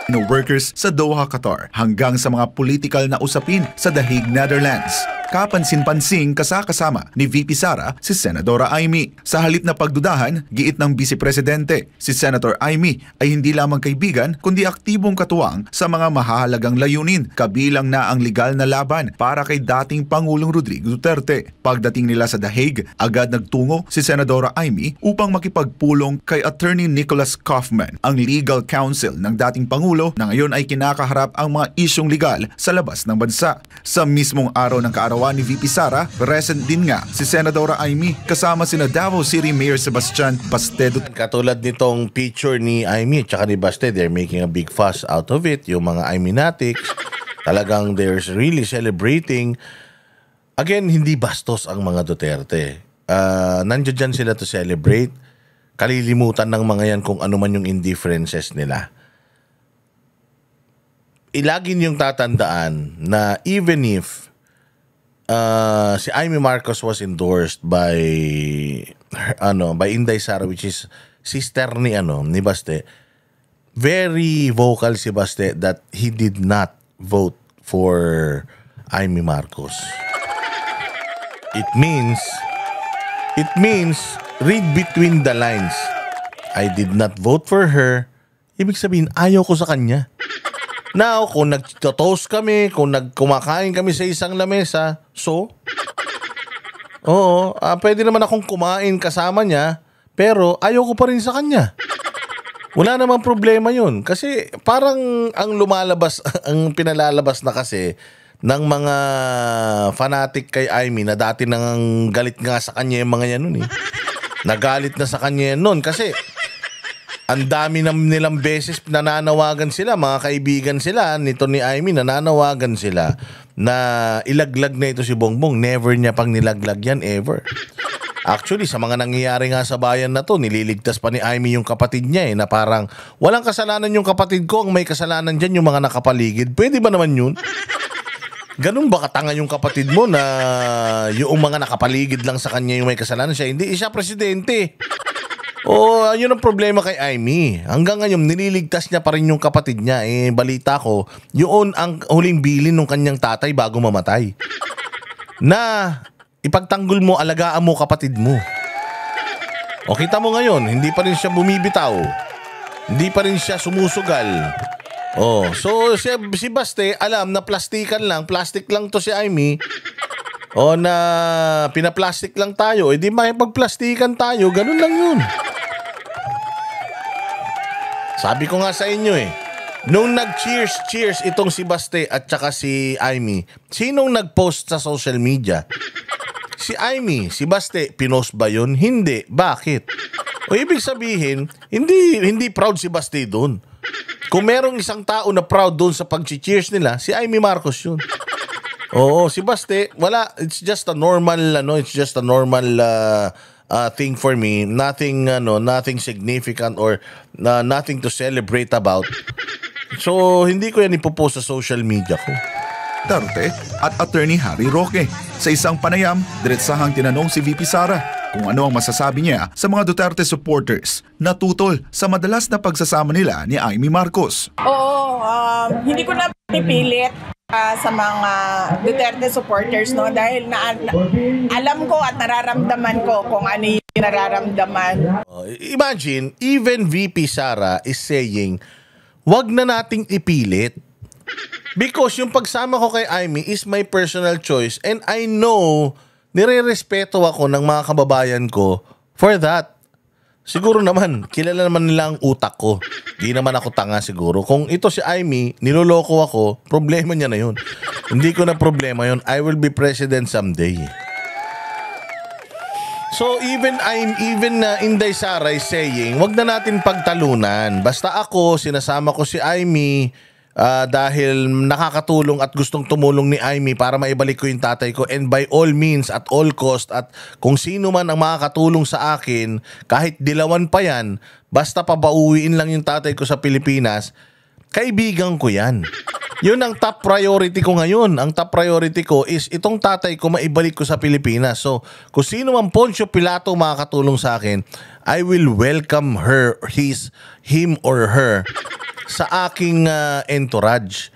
No workers sa Doha, Qatar hanggang sa mga political na usapin sa The Hague, Netherlands. Kapansin-pansing kasama ni VP Sara si Senadora Amy. Sa halip na pagdudahan, giit ng Vice Presidente, si Senator Amy ay hindi lamang kaibigan kundi aktibong katuwang sa mga mahahalagang layunin, kabilang na ang legal na laban para kay dating Pangulong Rodrigo Duterte. Pagdating nila sa The Hague, agad nagtungo si Senadora Amy upang makipagpulong kay Attorney Nicholas Kaufman, ang legal counsel ng dating Pangulo na ngayon ay kinakaharap ang mga isyong legal sa labas ng bansa. Sa mismong araw ng kaarawan ni VP Sara, present din nga si Senadora Amy kasama sina Davao City Mayor Sebastian Baste. Katulad nitong picture ni Amy at saka ni Baste, they're making a big fuss out of it. Yung mga Amy-natics, talagang they're really celebrating. Again, hindi bastos ang mga Duterte. Nandiyan dyan sila to celebrate. Kalilimutan ng mga yan kung ano man yung indifferences nila. Lagi niyong tatandaan na even if si Amy Marcos was endorsed by Inday Sara, which is sister ni Baste, very vocal si Baste that he did not vote for Amy Marcos. It means read between the lines. I did not vote for her. Ibig sabihin, ayaw ko sa kanya. Now, kung nag-toast kami, kung kumakain kami sa isang lamesa, pwede naman akong kumain kasama niya, pero ayaw ko pa rin sa kanya. Wala namang problema yun. Kasi parang ang pinalalabas na kasi ng mga fanatic kay Amy na dati nang galit nga sa kanya yung mga yan nun eh. Nagalit na sa kanya yan nun kasi ang dami nilang beses nananawagan sila, mga kaibigan sila nito ni Amy, nananawagan sila na ilaglag na ito si Bongbong. Never niya pang nilaglag yan, ever. Actually, sa mga nangyayari nga sa bayan na to, nililigtas pa ni Amy yung kapatid niya na parang walang kasalanan yung kapatid ko, ang may kasalanan dyan yung mga nakapaligid. Pwede ba naman yun? Ganun ba katanga yung kapatid mo na yung mga nakapaligid lang sa kanya yung may kasalanan, siya hindi, siya presidente. Yun ang problema kay Amy. Hanggang ngayon, nililigtas niya pa rin yung kapatid niya. Balita ko, yun ang huling bilin ng kanyang tatay bago mamatay. Na ipagtanggol mo, alagaan mo kapatid mo. O kita mo ngayon, hindi pa rin siya bumibitaw. Hindi pa rin siya sumusugal. So si Baste, alam na plastic lang to si Amy. Na pinaplastic lang tayo. Di makipagplastikan tayo, ganun lang yun. Sabi ko nga sa inyo nung nag-cheers itong si Baste at saka si Amy, sinong nag-post sa social media? Si Amy, si Baste, pinost ba yun? Hindi. Bakit? Ibig sabihin, hindi proud si Baste doon. Kung merong isang tao na proud doon sa pag-cheers nila, si Amy Marcos yun. Si Baste, wala, it's just a normal thing for me, nothing significant or nothing to celebrate about. So hindi ko yan ipopost sa social media ko. Duterte at Attorney Harry Roque. Sa isang panayam, diretsahang tinanong si VP Sara kung ano ang masasabi niya sa mga Duterte supporters na tutol sa madalas na pagsasama nila ni Amy Marcos. Oo, hindi ko na pipilit sa mga Duterte supporters, no, dahil alam ko at nararamdaman ko kung ano yung nararamdaman. Imagine, even VP Sara is saying, wag na nating ipilit. Because yung pagsama ko kay Amy is my personal choice and I know nire-respeto ako ng mga kababayan ko for that. Siguro naman, kilala naman nila ang utak ko. Di naman ako tanga siguro. Kung ito si Amy, niloloko ako, problema niya na yun. Hindi ko na problema yun. I will be president someday. So even Inday Sara is saying, wag na natin pagtalunan. Basta ako, sinasama ko si Amy dahil nakakatulong at gustong tumulong ni Amy para maibalik ko yung tatay ko, and by all means, at all cost, at kung sino man ang makakatulong sa akin, kahit dilawan pa yan, basta pabauwiin lang yung tatay ko sa Pilipinas, kaibigan ko yan. Yun ang top priority ko ngayon. Ang top priority ko is itong tatay ko maibalik ko sa Pilipinas. So kung sino man Poncio Pilato makakatulong sa akin, I will welcome him or her sa aking entourage.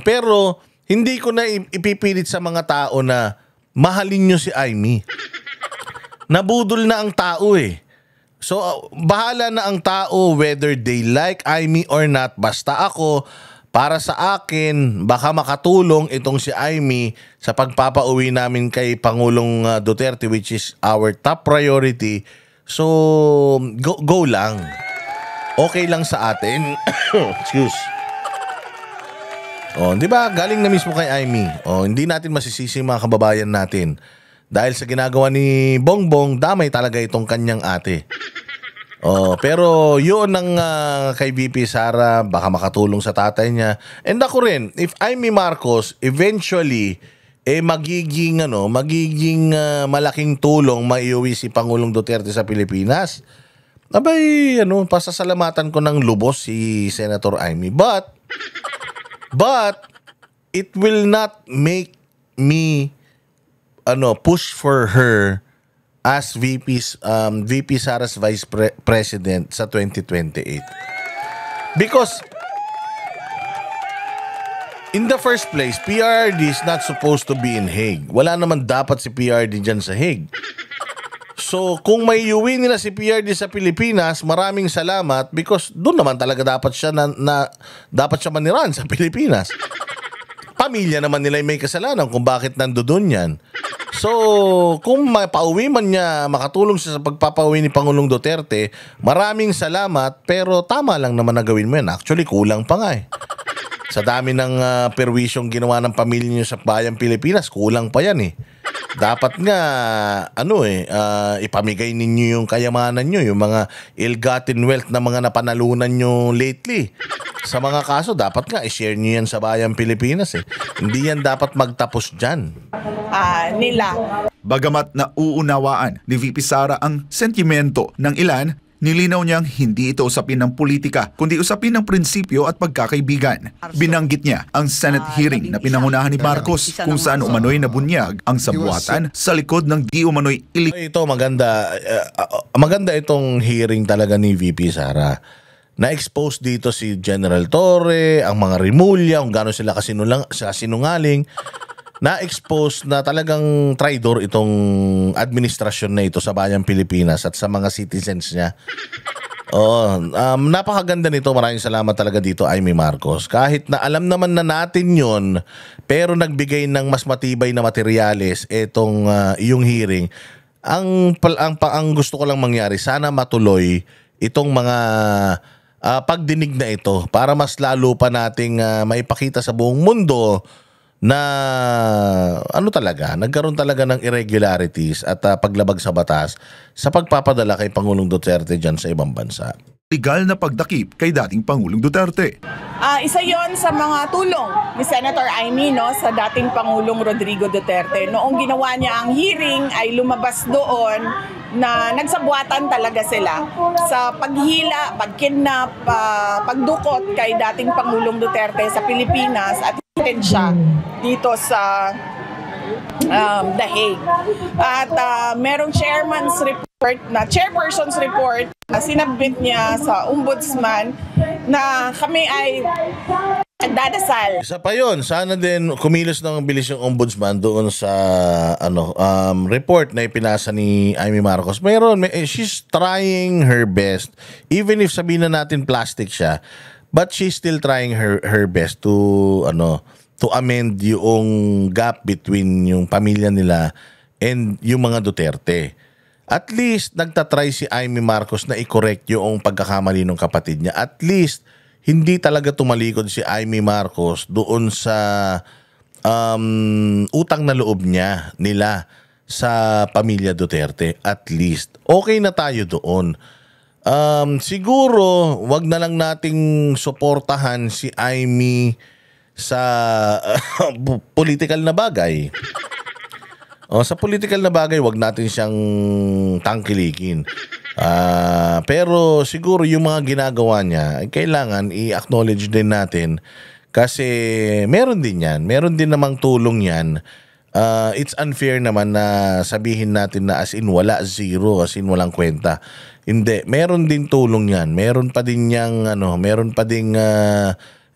Pero hindi ko na ipipilit sa mga tao na mahalin nyo si Amy. Nabudol na ang tao eh. So bahala na ang tao whether they like Amy or not. Basta ako, para sa akin, baka makatulong itong si Amy sa pagpapauwi namin kay Pangulong Duterte, which is our top priority. So go lang. Okay lang sa atin. Excuse. Di ba? Galing na mismo kay Amy. Hindi natin masisisi mga kababayan natin. Dahil sa ginagawa ni Bongbong, damay talaga itong kanyang ate. Pero yun ang kay VP Sara, baka makatulong sa tatay niya. And ako rin, if Amy Marcos eventually magiging malaking tulong maiuwi si Pangulong Duterte sa Pilipinas, abay, pasasalamatan ko ng lubos si Senator Amy. But it will not make me push for her as VP Sara's Vice President sa 2028. Because in the first place, PRD is not supposed to be in Hague. Wala naman dapat si PRD dyan sa Hague. So, kung may iuwi nila si PRD sa Pilipinas, maraming salamat because doon naman talaga dapat siya dapat siya maniran sa Pilipinas. Pamilya naman nila may kasalanan kung bakit nandoon yan. So, kung mapauwi man niya, makatulong siya sa pagpapauwi ni Pangulong Duterte, maraming salamat, pero tama lang naman na gawin mo yan. Actually, kulang pa nga eh. Sa dami ng perwisyong ginawa ng pamilya niyo sa bayang Pilipinas, kulang pa yan eh. Dapat nga, ipamigay ninyo yung kayamanan nyo, yung mga ill-gotten wealth na mga napanalunan nyo lately. Sa mga kaso, dapat nga i-share nyo yan sa bayang Pilipinas eh. Hindi yan dapat magtapos dyan. Nila. Bagamat na uunawaan ni VP Sara ang sentimento ng ilan, nilinaw niyang hindi ito usapin ng politika, kundi usapin ng prinsipyo at pagkakaibigan. Binanggit niya ang Senate hearing na pinangunahan ni Marcos kung saan umano'y nabunyag ang sabuatan sa likod ng di umano'y Ito maganda itong hearing talaga ni VP Sara. Na-expose dito si General Torre, ang mga Rimulya, kung gaano sila kasinungaling. Na-expose na talagang traidor itong administrasyon na ito sa bayang Pilipinas at sa mga citizens niya. Napakaganda nito. Maraming salamat talaga dito, Amy Marcos. Kahit na alam naman na natin yon, pero nagbigay ng mas matibay na materyales itong iyong hearing. Ang gusto ko lang mangyari, sana matuloy itong mga pagdinig na ito para mas lalo pa nating maipakita sa buong mundo na nagkaroon talaga ng irregularities at paglabag sa batas sa pagpapadala kay Pangulong Duterte dyan sa ibang bansa. Legal na pagdakip kay dating Pangulong Duterte. Isa yon sa mga tulong ni Senator Amy sa dating Pangulong Rodrigo Duterte. Noong ginawa niya ang hearing ay lumabas doon na nagsabuatan talaga sila sa paghila, pagkidnap, pagdukot kay dating Pangulong Duterte sa Pilipinas at hinted siya dito sa The Hague. At merong chairperson's report na sinabit niya sa ombudsman na kami ay nagdadasal. Isa pa yun, sana din kumilos ng bilis yung ombudsman doon sa report na ipinasa ni Amy Marcos. She's trying her best. Even if sabihin na natin plastic siya, but she's still trying her best to amend yung gap between yung pamilya nila and yung mga Duterte. At least nagtatry si Amy Marcos na i-correct yung pagkakamali ng kapatid niya. At least hindi talaga tumalikod si Amy Marcos doon sa utang na loob nila sa pamilya Duterte. At least okay na tayo doon. Siguro wag na lang nating suportahan si Amy sa political na bagay. Sa political na bagay, wag natin siyang tangkilikin. Pero siguro yung mga ginagawa niya, kailangan i-acknowledge din natin kasi meron din yan. Meron din namang tulong yan. It's unfair naman na sabihin natin na as in wala, zero, as in walang kwenta. Hindi, meron din tulong yan. Meron pa din yang meron pa ding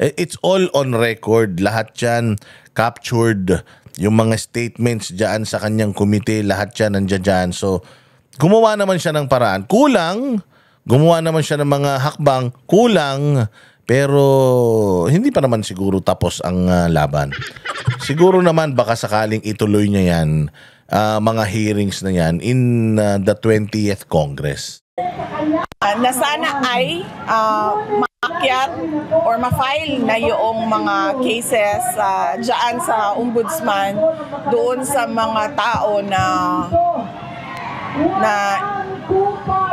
it's all on record. Lahat yan captured. Yung mga statements dyan sa kanyang komite, lahat yan nandiyan dyan. So, gumawa naman siya ng paraan. Kulang. Gumawa naman siya ng mga hakbang. Kulang. Pero, hindi pa naman siguro tapos ang laban. Siguro naman baka sakaling ituloy niya yan, mga hearings na yan in the 20th Congress. Na sana ay maakyat or ma-file na yung mga cases dyan sa ombudsman doon sa mga tao na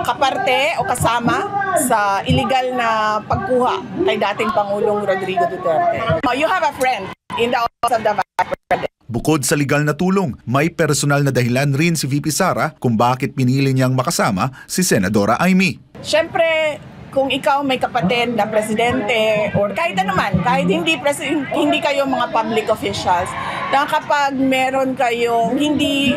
kaparte o kasama sa illegal na pagkuha kay dating Pangulong Rodrigo Duterte. You have a friend in the office of the Vice President. Bukod sa legal na tulong, may personal na dahilan rin si VP Sara kung bakit pinili niyang makasama si Senadora Amy. Siyempre, kung ikaw may kapatid na presidente or kahit naman, kahit hindi kayo mga public officials, na kapag meron kayong hindi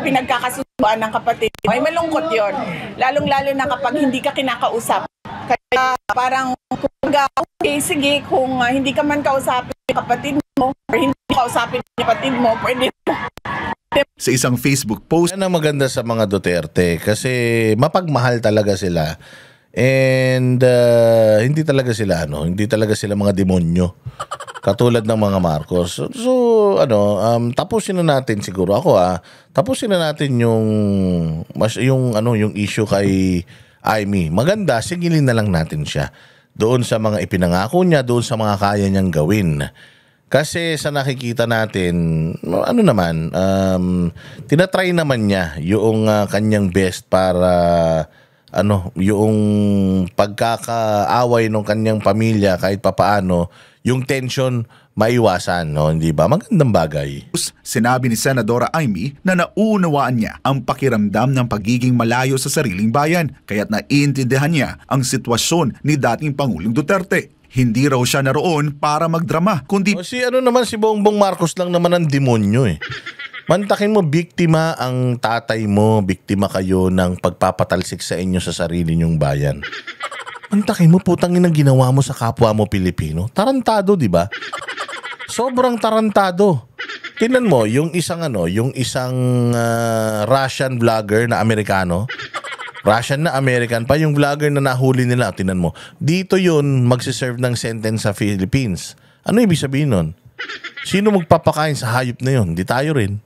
pinagkakasubuan ng kapatid, ay malungkot yon. Lalong-lalo na kapag hindi ka kinakausap. Kaya parang okay, sige, kung hindi ka man kausapin yung kapatid mo or hindi kausapin yung kapatid mo, pwede sa isang Facebook post. Yan ang maganda sa mga Duterte kasi mapagmahal talaga sila. And hindi talaga sila mga demonyo katulad ng mga Marcos. So tapusin na natin siguro tapusin na natin yung issue kay Amy. Maganda, sigilin na lang natin siya doon sa mga ipinangako niya, doon sa mga kaya niyang gawin. Kasi sa nakikita natin, tinatry naman niya yung kanyang best para yung pagkakaaway ng kanyang pamilya kahit papaano, yung tension maiwasan, hindi ba? Magandang bagay. Sinabi ni Senadora Amy na nauunawaan niya ang pakiramdam ng pagiging malayo sa sariling bayan, kaya't naiintindihan niya ang sitwasyon ni dating Pangulong Duterte. Hindi raw siya naroon para magdrama, kundi si Bongbong Marcos lang naman ang demonyo eh. Mantakin mo, biktima ang tatay mo, biktima kayo ng pagpapatalsik sa inyo sa sarili nyong bayan. Mantakin mo, putangin ang ginawa mo sa kapwa mo Pilipino. Tarantado, di ba? Sobrang tarantado. Tingnan mo, yung isang Russian vlogger na Amerikano, Russian na American pa, yung vlogger na nahuli nila, tingnan mo, dito yun magsiserve ng sentence sa Philippines. Ano ibig sabihin nun? Sino magpapakain sa hayop na yun? Di tayo rin.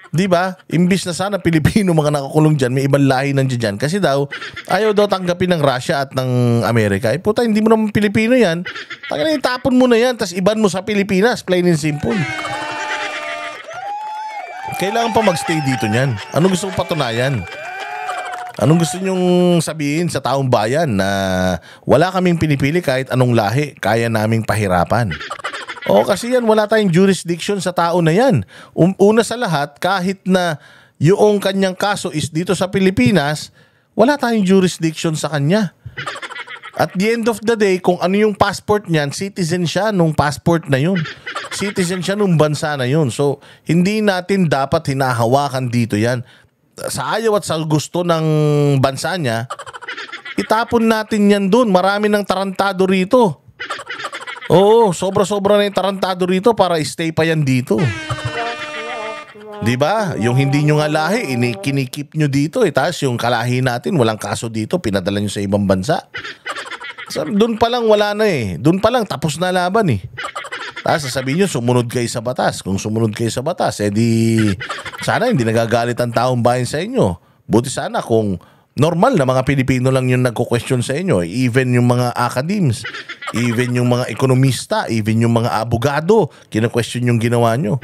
Di ba? Imbis na sana Pilipino mga nakakulong dyan, may ibang lahi nandiyan dyan. Kasi daw, ayaw daw tanggapin ng Russia at ng Amerika. Eh puta, hindi mo naman Pilipino yan. Tangina, itapon mo na yan, tapos iban mo sa Pilipinas. Plain and simple. Kailangan pa magstay dito niyan. Anong gusto mong patunayan? Anong gusto nyong sabihin sa taong bayan na wala kaming pinipili kahit anong lahi, kaya naming pahirapan? O kasi yan, wala tayong jurisdiction sa tao na yan. Una sa lahat, kahit na yung kanyang kaso is dito sa Pilipinas, wala tayong jurisdiction sa kanya. At the end of the day, kung ano yung passport niyan, citizen siya nung passport na yun. Citizen siya nung bansa na yun. So, hindi natin dapat hinahawakan dito yan. Sa ayaw at sa gusto ng bansa niya, itapon natin yan dun. Marami ng tarantado rito. Oo, sobra-sobra na yung tarantado rito para stay pa yan dito. Diba? Yung hindi nyo nga lahi, kinikip nyo dito. Tapos yung kalahi natin, walang kaso dito, pinadala nyo sa ibang bansa. So, doon pa lang wala na eh. Doon pa lang tapos na laban eh. Tapos sasabihin nyo, sumunod kayo sa batas. Kung sumunod kayo sa batas, edi sana hindi nagagalit ang taong bayan sa inyo. Buti sana kung normal na mga Pilipino lang yung nagko-question sa inyo. Even yung mga academs, even yung mga ekonomista, even yung mga abogado, kina-question yung ginawa nyo.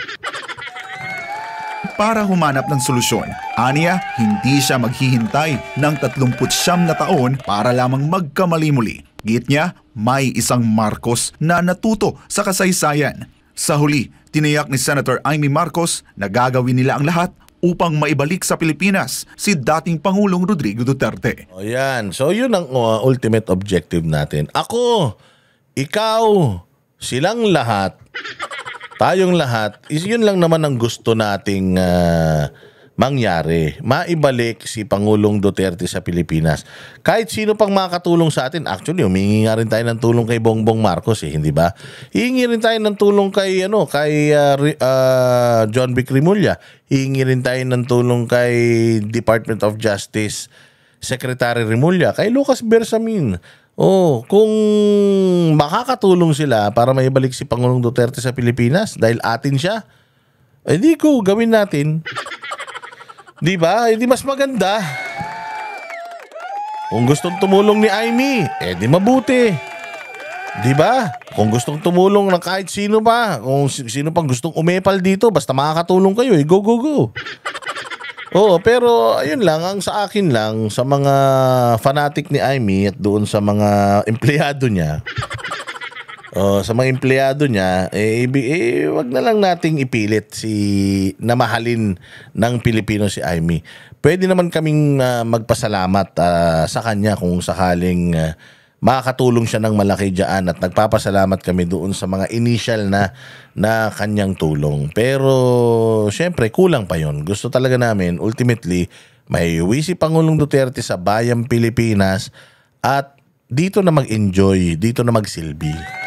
Para humanap ng solusyon, aniya, hindi siya maghihintay ng 39 na taon para lamang magkamali muli. Git niya, may isang Marcos na natuto sa kasaysayan. Sa huli, tiniyak ni Senator Amy Marcos na gagawin nila ang lahat upang maibalik sa Pilipinas si dating Pangulong Rodrigo Duterte. O yan. So yun ang ultimate objective natin. Ako, ikaw, silang lahat, tayong lahat, yun lang naman ang gusto nating mangyari. Maibalik si Pangulong Duterte sa Pilipinas. Kahit sino pang makatulong sa atin. Actually, humingi nga rin tayo ng tulong kay Bongbong Marcos hindi ba? Hihingi rin tayo ng tulong kay John Vic Rimulya. Hihingi rin tayo ng tulong kay Department of Justice Secretary Rimulya, kay Lucas Bersamin. Kung makakatulong sila para maibalik si Pangulong Duterte sa Pilipinas dahil atin siya, di ko gawin natin. Di ba? Di mas maganda. Kung gustong tumulong ni Amy, di mabuti. Di ba? Kung gustong tumulong ng kahit sino pa, kung sino pang gustong umepal dito, basta makakatulong kayo, go, go, go. Pero ayun lang, ang sa akin lang, sa mga fanatic ni Amy at doon sa mga empleyado niya, wag na lang nating ipilit na mahalin ng Pilipino si Amy. Pwede naman kaming magpasalamat sa kanya kung sakaling makakatulong siya ng malaki dyan, at nagpapasalamat kami doon sa mga initial na kanyang tulong. Pero syempre kulang pa yon. Gusto talaga namin ultimately may uwi si Pangulong Duterte sa bayang Pilipinas at dito na mag-enjoy, dito na magsilbi.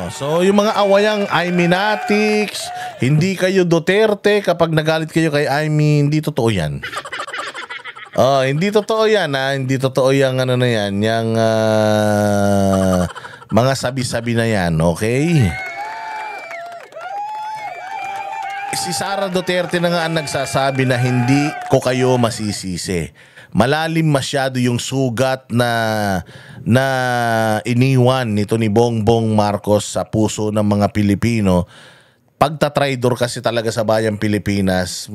So yung mga awayang Ayminatics, hindi kayo Duterte kapag nagalit kayo kay Amy, hindi totoo yan. Hindi totoo yan hindi totoo yung yung mga sabi-sabi na yan, okay? Si Sara Duterte na nga ang nagsasabi na hindi ko kayo masisisi. Malalim masyado yung sugat na iniwan nito ni Bongbong Marcos sa puso ng mga Pilipino. Pagtatraidor kasi talaga sa bayang Pilipinas,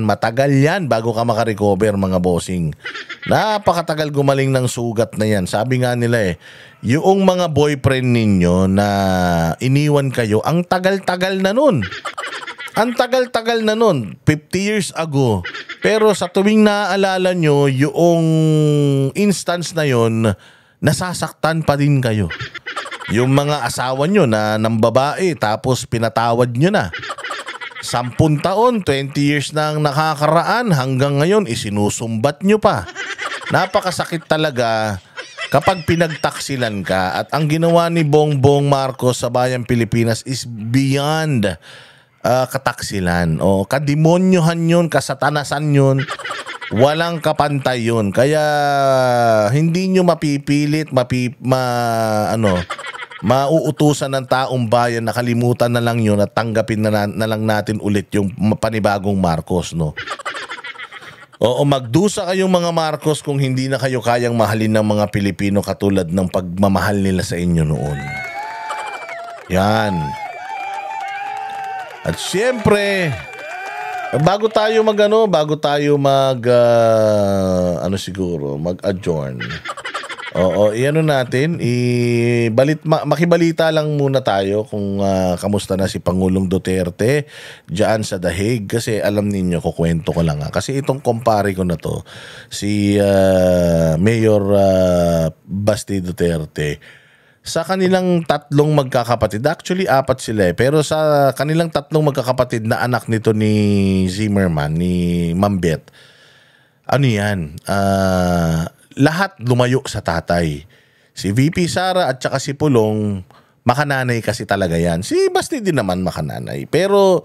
matagal yan bago ka makarecover, mga bossing. Napakatagal gumaling ng sugat na yan. Sabi nga nila yung mga boyfriend ninyo na iniwan kayo, ang tagal-tagal na nun. Ang tagal-tagal na nun, 50 years ago. Pero sa tuwing naaalala nyo yung instance na yon, nasasaktan pa din kayo. Yung mga asawa nyo na ng babae tapos pinatawad nyo na. 10 taon, 20 years na ang nakakaraan, hanggang ngayon isinusumbat nyo pa. Napakasakit talaga kapag pinagtaksilan ka, at ang ginawa ni Bongbong Marcos sa bayang Pilipinas is beyond kataksilan. Kademonyohan yun, kasatanasan yun. Walang kapantay yun. Kaya hindi nyo mapipilit, mauutusan ng taong bayan, nakalimutan na lang yun at tanggapin na lang natin ulit yung panibagong Marcos, no? Oo, magdusa kayong mga Marcos kung hindi na kayo kayang mahalin ng mga Pilipino katulad ng pagmamahal nila sa inyo noon. Yan. At siyempre, bago tayo mag-adjourn. Oo, iano natin, makibalita lang muna tayo kung kamusta na si Pangulong Duterte diyan sa The Hague, kasi alam ninyo, kukwento ko lang kasi itong kumpare ko na to, si Mayor Basti Duterte, sa kanilang tatlong magkakapatid, actually 4 sila pero sa kanilang tatlong magkakapatid na anak nito ni Zimmerman, ni Mambet, ano yan, lahat lumayo sa tatay. Si VP Sara at saka si Pulong, makananay kasi talaga yan. Si Basti din naman makananay. Pero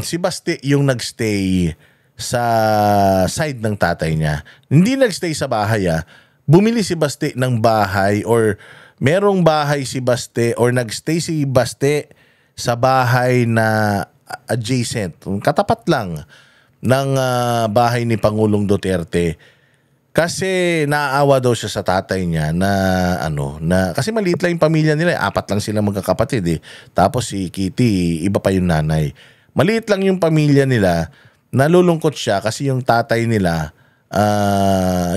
si Basti yung nagstay sa side ng tatay niya. Hindi nagstay sa bahay Bumili si Basti ng bahay, or merong bahay si Basti, or nagstay si Basti sa bahay na adjacent, katapat lang ng bahay ni Pangulong Duterte. Kasi naaawa daw siya sa tatay niya na kasi maliit lang yung pamilya nila, 4 lang sila magkakapatid Tapos si Kitty, iba pa yung nanay. Maliit lang yung pamilya nila, nalulungkot siya kasi yung tatay nila,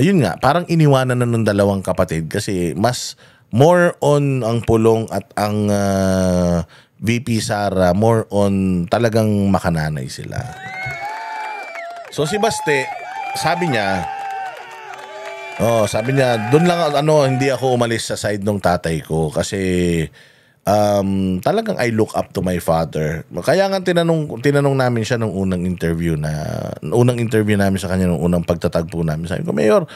yun nga, parang iniwanan na ng dalawang kapatid kasi more on ang Pulong at ang VP Sara, more on talagang makananay sila. So si Baste, sabi niya, doon lang hindi ako umalis sa side ng tatay ko kasi talagang I look up to my father. Kaya nga tinanong namin siya nung unang interview namin sa kanya, nung unang pagtatagpo namin. Sabi ko, Mayor,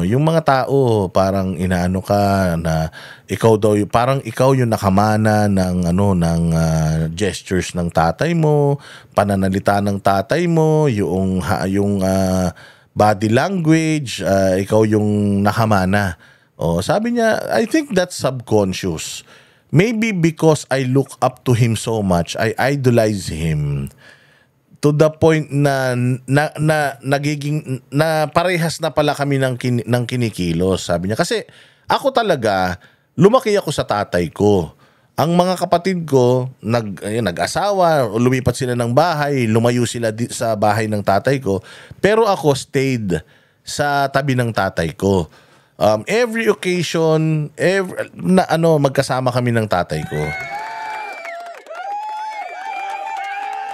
yung mga tao parang inaano ka na ikaw daw, parang ikaw yung nakamana ng gestures ng tatay mo, pananalita ng tatay mo, yung body language, ikaw yung nakamana. Sabi niya, I think that's subconscious. Maybe because I look up to him so much, I idolize him to the point na nagiging na parehas na pala kami ng kinikilos, sabi niya. Kasi ako talaga, lumaki ako sa tatay ko. Ang mga kapatid ko, nag-asawa, lumipat sila ng bahay, lumayo sila sa bahay ng tatay ko. Pero ako stayed sa tabi ng tatay ko. Every occasion, magkasama kami ng tatay ko.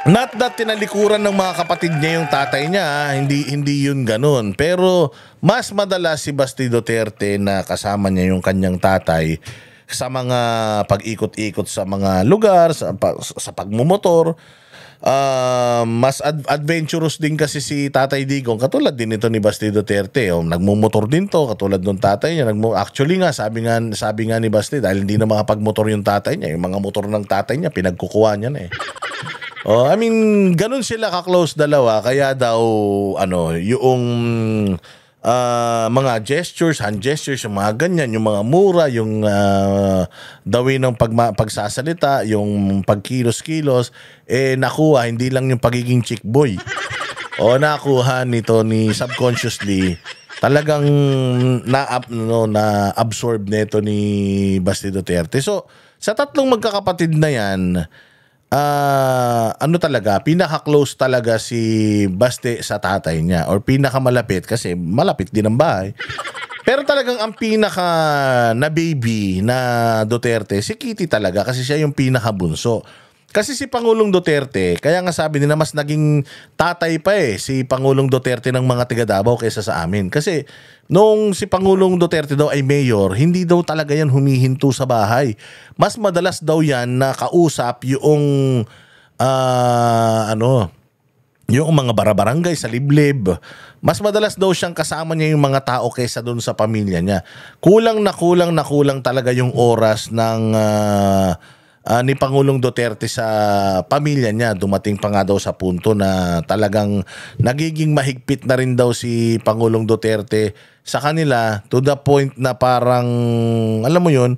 Not that tinalikuran ng mga kapatid niya yung tatay niya, hindi yun ganun. Pero mas madalas si Basti Duterte na kasama niya yung kanyang tatay sa mga pag-ikot-ikot sa mga lugar, sa pagmumotor. Mas adventurous din kasi si Tatay Digong, katulad din ito ni Basti Duterte. Nagmumotor din to, katulad ng tatay niya. Actually nga, sabi nga ni Basti, dahil hindi na makapagmotor yung tatay niya, yung mga motor ng tatay niya, pinagkukuha niya na I mean, ganun sila ka-close dalawa, kaya daw, yung mga gestures, hand gestures, yung mga ganyan, yung mga mura, yung dawi ng pagsasalita, yung pagkilos-kilos, nakuha, hindi lang yung pagiging chick boy. Nakuha nito ni subconsciously, talagang na-absorb nito ni Basti Duterte. So, sa tatlong magkakapatid na yan, talaga, pinaka-close talaga si Baste sa tatay niya, or pinaka-malapit kasi malapit din ang bahay. Pero talagang ang pinaka na baby na Duterte, si Kitty talaga, kasi siya yung pinaka-bunso. Kasi si Pangulong Duterte, kaya nga sabi nila mas naging tatay pa si Pangulong Duterte ng mga tiga Davao kaysa sa amin. Kasi nung si Pangulong Duterte daw ay mayor, hindi daw talaga yan humihinto sa bahay. Mas madalas daw yan na kausap yung yung mga barabarangay sa liblib. Mas madalas daw siyang kasama niya yung mga tao kaysa doon sa pamilya niya. Kulang talaga yung oras ng ni Pangulong Duterte sa pamilya niya. Dumating pa nga daw sa punto na talagang nagiging mahigpit na rin daw si Pangulong Duterte sa kanila to the point na parang, alam mo yun,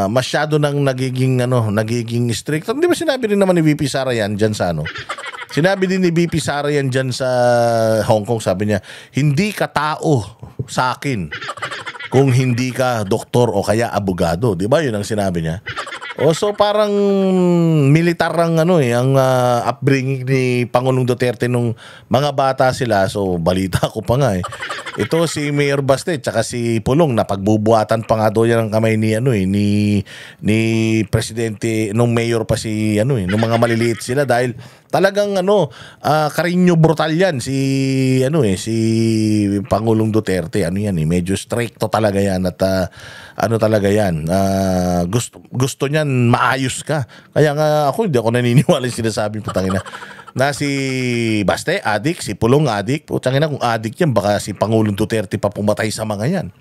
masyado nang nagiging strict. Hindi ba sinabi rin naman ni VP Sara yan dyan sa Sinabi din ni VP Sara yan dyan sa Hong Kong, sabi niya, hindi ka tao sa akin kung hindi ka doktor o kaya abogado. Di ba? Yun ang sinabi niya. So parang militar ang upbringing ni Pangulong Duterte nung mga bata sila. So balita ko pa nga Ito si Mayor Baste tsaka si Pulong napagbubuhatan pa nga daw yan ng kamay ni presidente nung mayor pa si nung mga maliliit sila dahil talagang karinyo brutal yan si Pangulong Duterte. Medyo stricto talaga yan at talaga yan. Gusto niyan maayos ka. Kaya nga hindi ako naniniwala yung sinasabi po na si Baste adik, si Pulong adik. Putang ina, kung adik yan baka si Pangulong Duterte pa pumatay sa mga yan.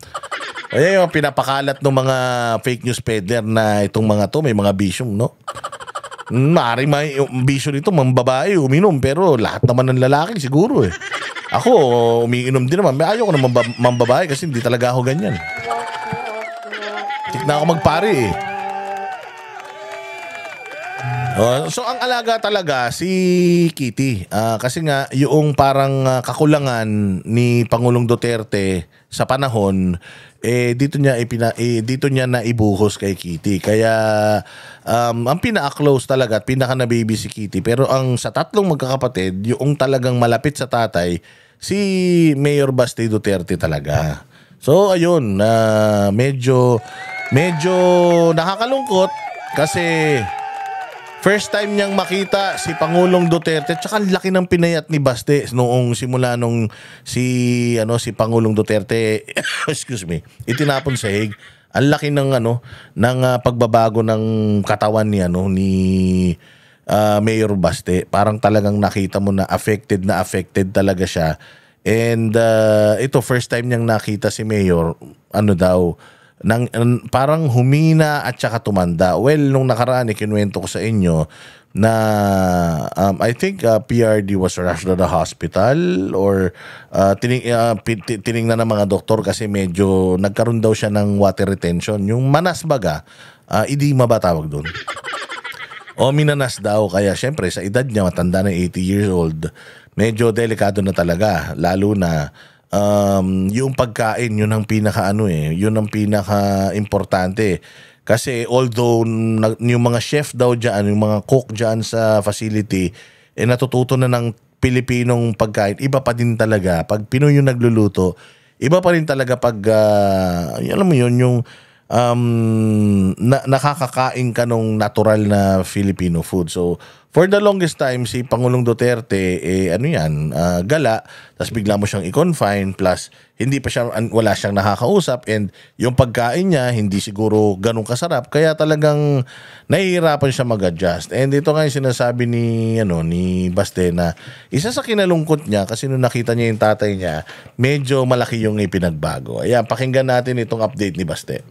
Kaya yung pinapakalat ng mga fake news peddler na itong mga to may mga bisyong, no? Maaaring may bisyo nito mga babae uminom pero lahat naman ng lalaki siguro Ako umiinom din naman. Ayoko naman mambabae kasi hindi talaga ako ganyan. Tik na ako magpare So ang alaga talaga si Kitty kasi nga yung parang kakulangan ni Pangulong Duterte sa panahon dito niya na ibuhos kay Kitty. Kaya ang pinaka-close talaga at pinaka-nababy si Kitty. Pero ang sa tatlong magkakapatid, yung talagang malapit sa tatay, si Mayor Baste Duterte talaga. So ayun, medyo nakakalungkot kasi first time niyang makita si Pangulong Duterte tsaka ang laki ng pinayat ni Baste noong simula nung si Pangulong Duterte itinapon sa hig. Ang laki ng pagbabago ng katawan ni Mayor Baste. Parang talagang nakita mo na affected talaga siya. And ito first time niyang nakita si Mayor parang humina at saka tumanda. Well, nung nakaraan kinuwento ko sa inyo na I think PRD was rushed to the hospital or tiningnan ng mga doktor kasi medyo nagkaroon daw siya ng water retention. Yung manas baga, edema ba tawag doon? O minanas daw. Kaya syempre sa edad niya, matanda na 80 years old, medyo delikado na talaga. Lalo na yung pagkain, yun ang yun ang pinaka-importante. Kasi although yung mga chef daw dyan, yung mga cook dyan sa facility, natututo na ng Pilipinong pagkain, iba pa din talaga. Pag Pinoy yung nagluluto, iba pa rin talaga pag, alam mo yun, yung nakakakain ka nung natural na Filipino food. So, for the longest time, si Pangulong Duterte, gala, tapos bigla mo siyang i-confine, plus wala siyang nakakausap, and yung pagkain niya, hindi siguro ganun kasarap, kaya talagang nahihirapan siya mag-adjust. And ito nga yung sinasabi ni Baste na isa sa kinalungkot niya, kasi nung nakita niya yung tatay niya, medyo malaki yung ipinagbago. Ayan, pakinggan natin itong update ni Baste.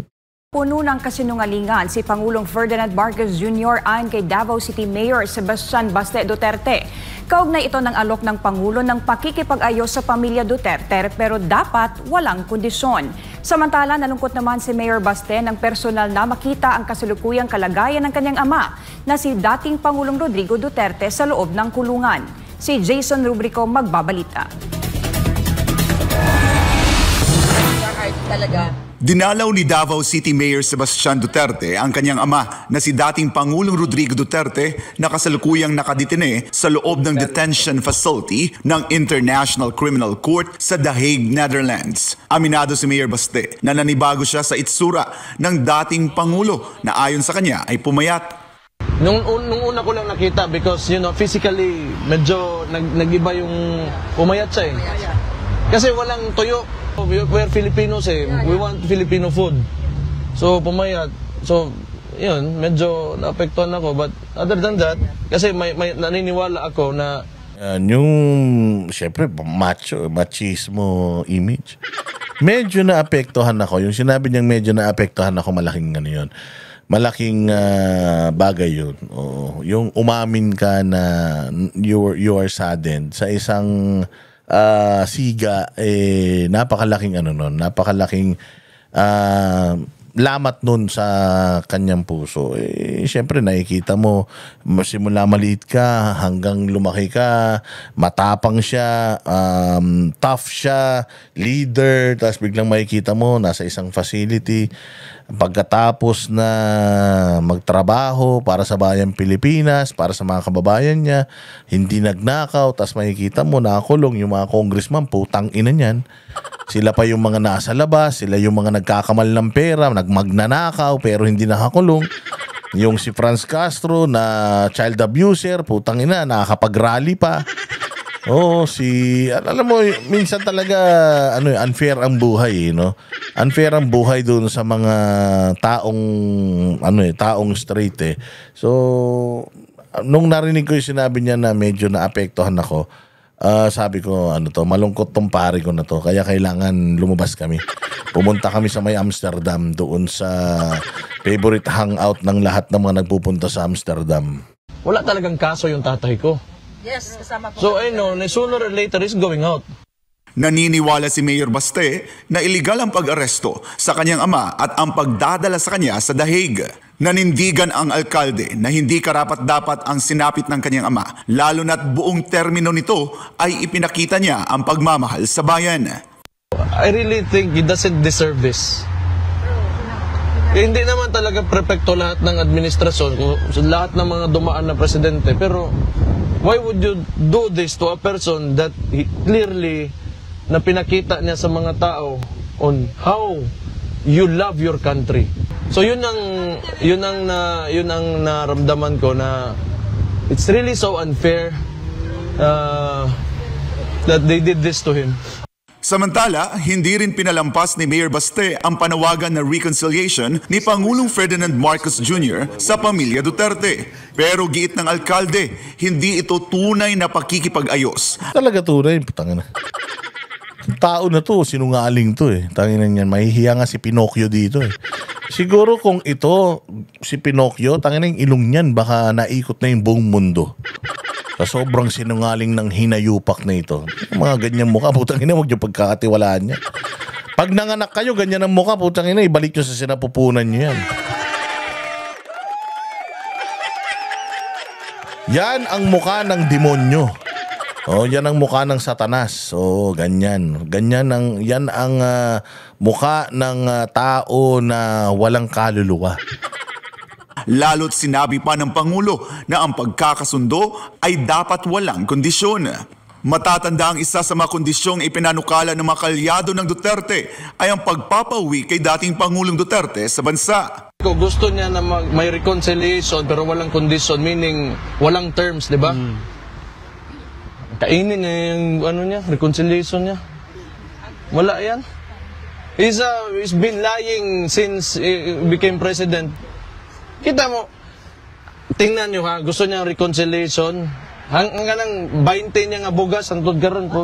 Puno ng kasinungalingan si Pangulong Ferdinand Marcos Jr. ayon kay Davao City Mayor Sebastian Baste Duterte. Kaugnay ito ng alok ng Pangulo ng pakikipag-ayos sa pamilya Duterte pero dapat walang kondisyon. Samantala, nalungkot naman si Mayor Baste ng personal na makita ang kasalukuyang kalagayan ng kanyang ama na si dating Pangulong Rodrigo Duterte sa loob ng kulungan. Si Jason Rubrico magbabalita. Dinalaw ni Davao City Mayor Sebastian Duterte ang kanyang ama na si dating Pangulong Rodrigo Duterte na kasalukuyang nakadetine sa loob ng detention facility ng International Criminal Court sa The Hague, Netherlands. Aminado si Mayor Baste na nanibago siya sa itsura ng dating Pangulo na ayon sa kanya ay pumayat. Nung una ko lang nakita because physically medyo nag-iba yung pumayat siya Kasi walang toyo. We're Filipinos we want Filipino food. So pumayat. So yun, medyo naapektuhan ako, but other than that, kasi may naniniwala ako na yung syempre machismo image. Medyo naapektuhan ako. Yung sinabi niyang medyo naapektuhan ako, malaking yun. Malaking bagay yun. Yung umamin ka na you are saddened sa isang siga, napakalaking napakalaking lamat nun sa kanyang puso. Siyempre nakikita mo, simula maliit ka hanggang lumaki ka, matapang siya, tough siya, leader, tapos biglang makikita mo nasa isang facility pagkatapos na magtrabaho para sa bayang Pilipinas, para sa mga kababayan niya, hindi nagnakaw, tapos makikita mo nakakulong yung mga congressman, putang ina niyan. Sila pa yung mga nasa labas, sila yung mga nagkakamal ng pera, nagmagnanakaw pero hindi nakakulong. Yung si Franz Castro na child abuser, putang ina, nakakapag-rally pa. Oo, alam mo, minsan talaga unfair ang buhay, no? Unfair ang buhay doon sa mga taong straight. So, nung narinig ko yung sinabi niya na medyo naapektuhan ako, sabi ko, malungkot tong pare ko na to. Kaya kailangan lumabas kami. Pumunta kami sa may Amsterdam, doon sa favorite hangout ng lahat ng mga nagpupunta sa Amsterdam. Wala talagang kaso yung tatay ko. Yes, kasama po. So I know, sooner or later is going out. Naniniwala si Mayor Baste na iligal ang pag-aresto sa kanyang ama at ang pagdadala sa kanya sa The Hague. Nanindigan ang alkalde na hindi karapat-dapat ang sinapit ng kanyang ama, lalo na't buong termino nito ay ipinakita niya ang pagmamahal sa bayan. I really think he doesn't deserve this. Hindi naman talaga perfecto lahat ng administrasyon, lahat ng mga dumaan na presidente, pero why would you do this to a person that clearly na pinakita niya sa mga tao on how you love your country? So yun ang naramdaman ko na it's really so unfair that they did this to him. Samantala, hindi rin pinalampas ni Mayor Baste ang panawagan na reconciliation ni Pangulong Ferdinand Marcos Jr. sa pamilya Duterte. Pero giit ng alkalde, hindi ito tunay na pakikipag-ayos. Talaga tunay, putang ina. Tao na to, sinungaling to Tangina niyan, mahihiya nga si Pinocchio dito Siguro kung ito, si Pinocchio, tangina yung ilong niyan, baka naikot na yung buong mundo. Sa sobrang sinungaling ng hinayupak na ito. Mga ganyang mukha, putang ina, huwag niyo pagkakatiwalaan niya. Pag nanganak kayo, ganyan ang mukha, putang ina, ibalik niyo sa sinapupunan niyo yan. Yan ang mukha ng demonyo. Yan ang mukha ng Satanas. Ganyan. Yan ang mukha ng tao na walang kaluluwa. Lalo't sinabi pa ng Pangulo na ang pagkakasundo ay dapat walang kondisyon. Matatanda ang isa sa mga kondisyong ipinanukala ng mga kalyado ng Duterte ay ang pagpapauwi kay dating Pangulong Duterte sa bansa. Gusto niya na may reconciliation pero walang condition, meaning walang terms, di ba? Kainin niya yung reconciliation niya. Wala yan. He's been lying since he became president. Kita mo, tingnan nyo gusto niya reconciliation. Hanggang ng 20 niya nga bugas, antod karon po.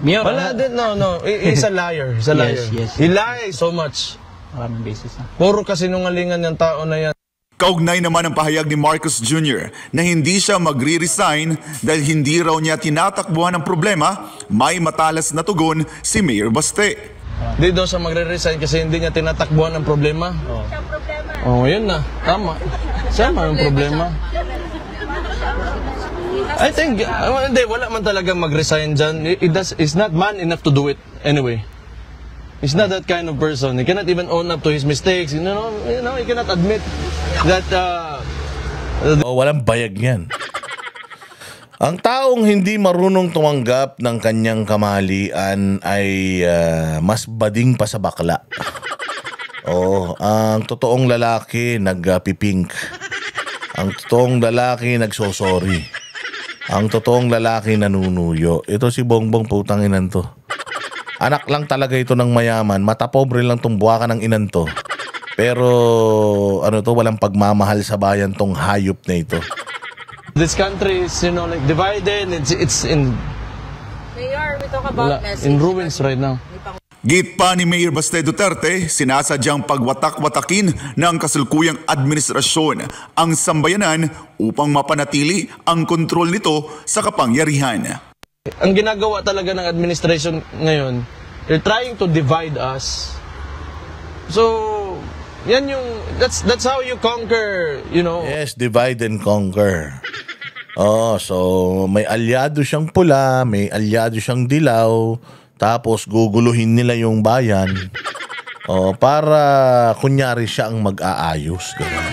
Wala din, no. He's a liar. He's a liar. Yes. He lies so much. Maraming basis na. Puro kasinungalingan yung tao na yan. Kaugnay naman ang pahayag ni Marcos Jr. na hindi siya magre-resign dahil hindi raw niya tinatakbuhan ang problema, may matalas na tugon si Mayor Baste. Di daw siya magre-resign kasi hindi niya tinatakbuhan ang problema. Yun na. Tama. Siya ang problema. I think, wala man talaga mag-resign dyan. He's not man enough to do it anyway. He's not that kind of person. He cannot even own up to his mistakes. He cannot admit that... walang bayag yan. Ang taong hindi marunong tumanggap ng kanyang kamalian ay mas bading pa sa bakla. Ang totoong lalaki nagpipink. Ang totoong lalaki nagsosorry. Ang totoong lalaki nanunuyo. Ito si Bongbong, putang inan to. Anak lang talaga ito ng mayaman. Mata pobre lang tong buwakan ng inan to. Pero walang pagmamahal sa bayan tong hayop na ito. This country is, divided. It's in... Mayor, we talk about message. In ruins right now. Git pa ni Mayor Baste Duterte, sinasadyang pagwatak-watakin ng kasalukuyang administrasyon ang sambayanan upang mapanatili ang kontrol nito sa kapangyarihan. Ang ginagawa talaga ng administration ngayon, they're trying to divide us. So, yan yung, that's how you conquer, you know. Yes, divide and conquer. Oh, so may alyado siyang pula, may alyado siyang dilaw, tapos guguluhin nila yung bayan. Oh, para kunyari siya ang mag-aayos. Ganun.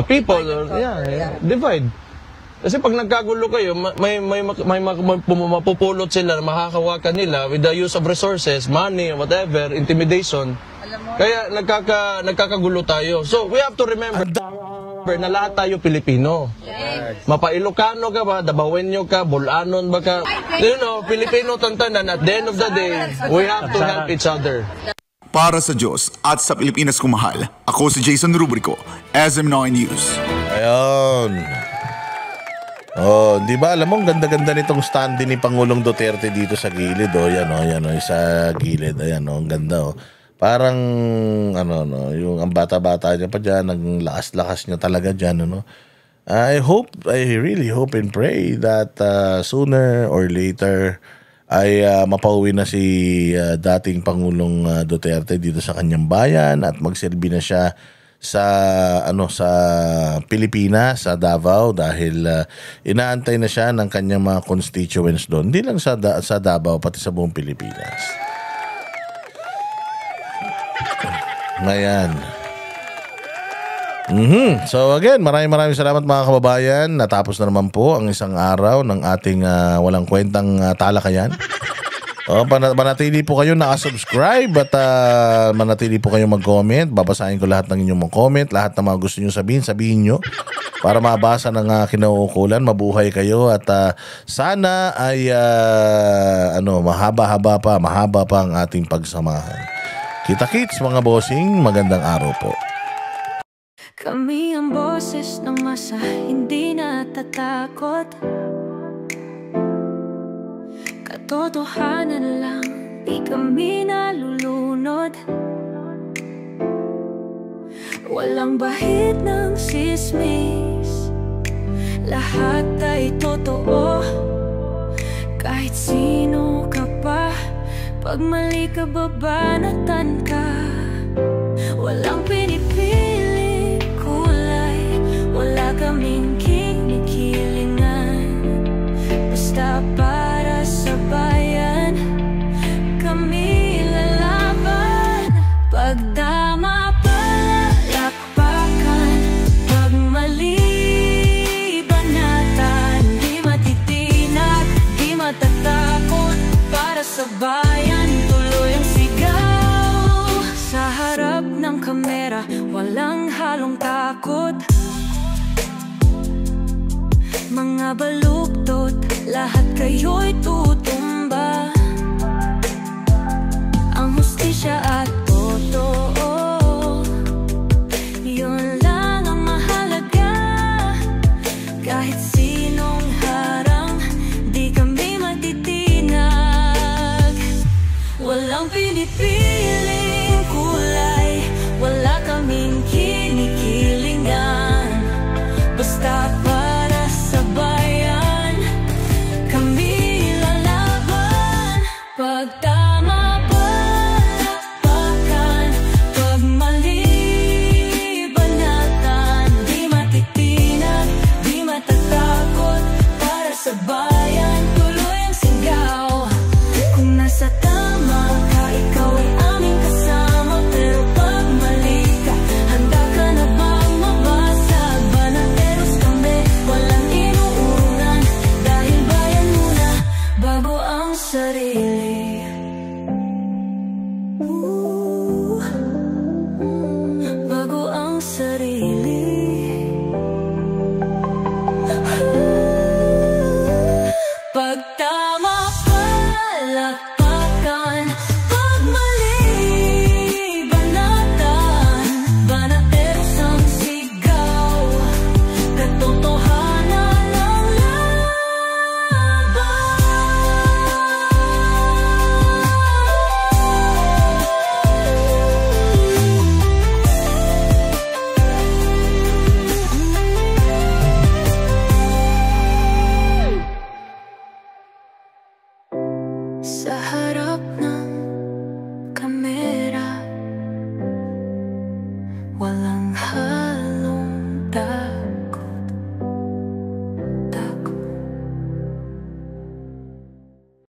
People, divide. Kasi pag nagkagulo kayo, may mapupulot sila, makakawakan nila with the use of resources, money, whatever, intimidation. Kaya nagkakagulo tayo. So we have to remember na lahat tayo Pilipino. Mapa-Ilocano ka ba, Dabawenyo ka, Bulanon ba ka? You know, Pilipino tantanan. At the end of the day, we have to help each other. Para sa Diyos at sa Pilipinas kumahal, ako si Jason Rubrico, SM9 News. Ayun. Oh, di ba alam mo ang ganda-ganda nitong stand ni Pangulong Duterte dito sa gilid, oh, yan sa gilid, ayan ang ganda, oh. Parang yung ang bata-bata niya pa diyan, ang lakas-lakas niya talaga diyan, I really hope and pray that sooner or later ay mapauwi na si dating Pangulong Duterte dito sa kanyang bayan at magsilbi na siya sa Pilipinas, sa Davao, dahil inaantay na siya ng kanyang mga constituents doon, hindi lang sa Davao pati sa buong Pilipinas. Ngayon. So again, maraming salamat mga kababayan. Natapos na naman po ang isang araw ng ating walang kwentang talakayan. Manatili po kayo nakasubscribe at manatili po kayo mag-comment. Babasahin ko lahat ng inyong mga comment, lahat ng mga gusto nyo sabihin nyo para mabasa ng kinauukulan. Mabuhay kayo at sana ay mahaba pa ang ating pagsamahan. Kita-kits mga bossing, magandang araw po. Kami ang boses ng masa, hindi natatakot. Katotohanan lang, di kami nalulunod. Walang bahid ng sismis, lahat ay totoo. Kahit sino ka pa, pag mali ka babanatan ka. Walang pinipili kulay, wala kaming kinikilingan. Basta para sa bayan, kami lalaban. Pag tama palakpakan, pag mali banatan. Di matitinag, di matatakot, para sa bayan tuloy ang sigaw. Sa harap ng kamera, walang halong takot. Mga baluktot, lahat kayo'y tutumba. Ang hustisya at totoo, yun lang ang mahalaga. Kahit sinong harang, di kami matitinag. Walang pinipiling kulay, wala kaming kinikilingan. Basta para sa bayan, kami lalaban. Pag tama palakpakan, pag mali banatan. Di matitinag, di matatakot, para sa bayan tuloy ang sigaw. Kung nasa tama ka, ikaw ay aming kasama. Pero pag mali ka, handa sa harap ng kamera. Wala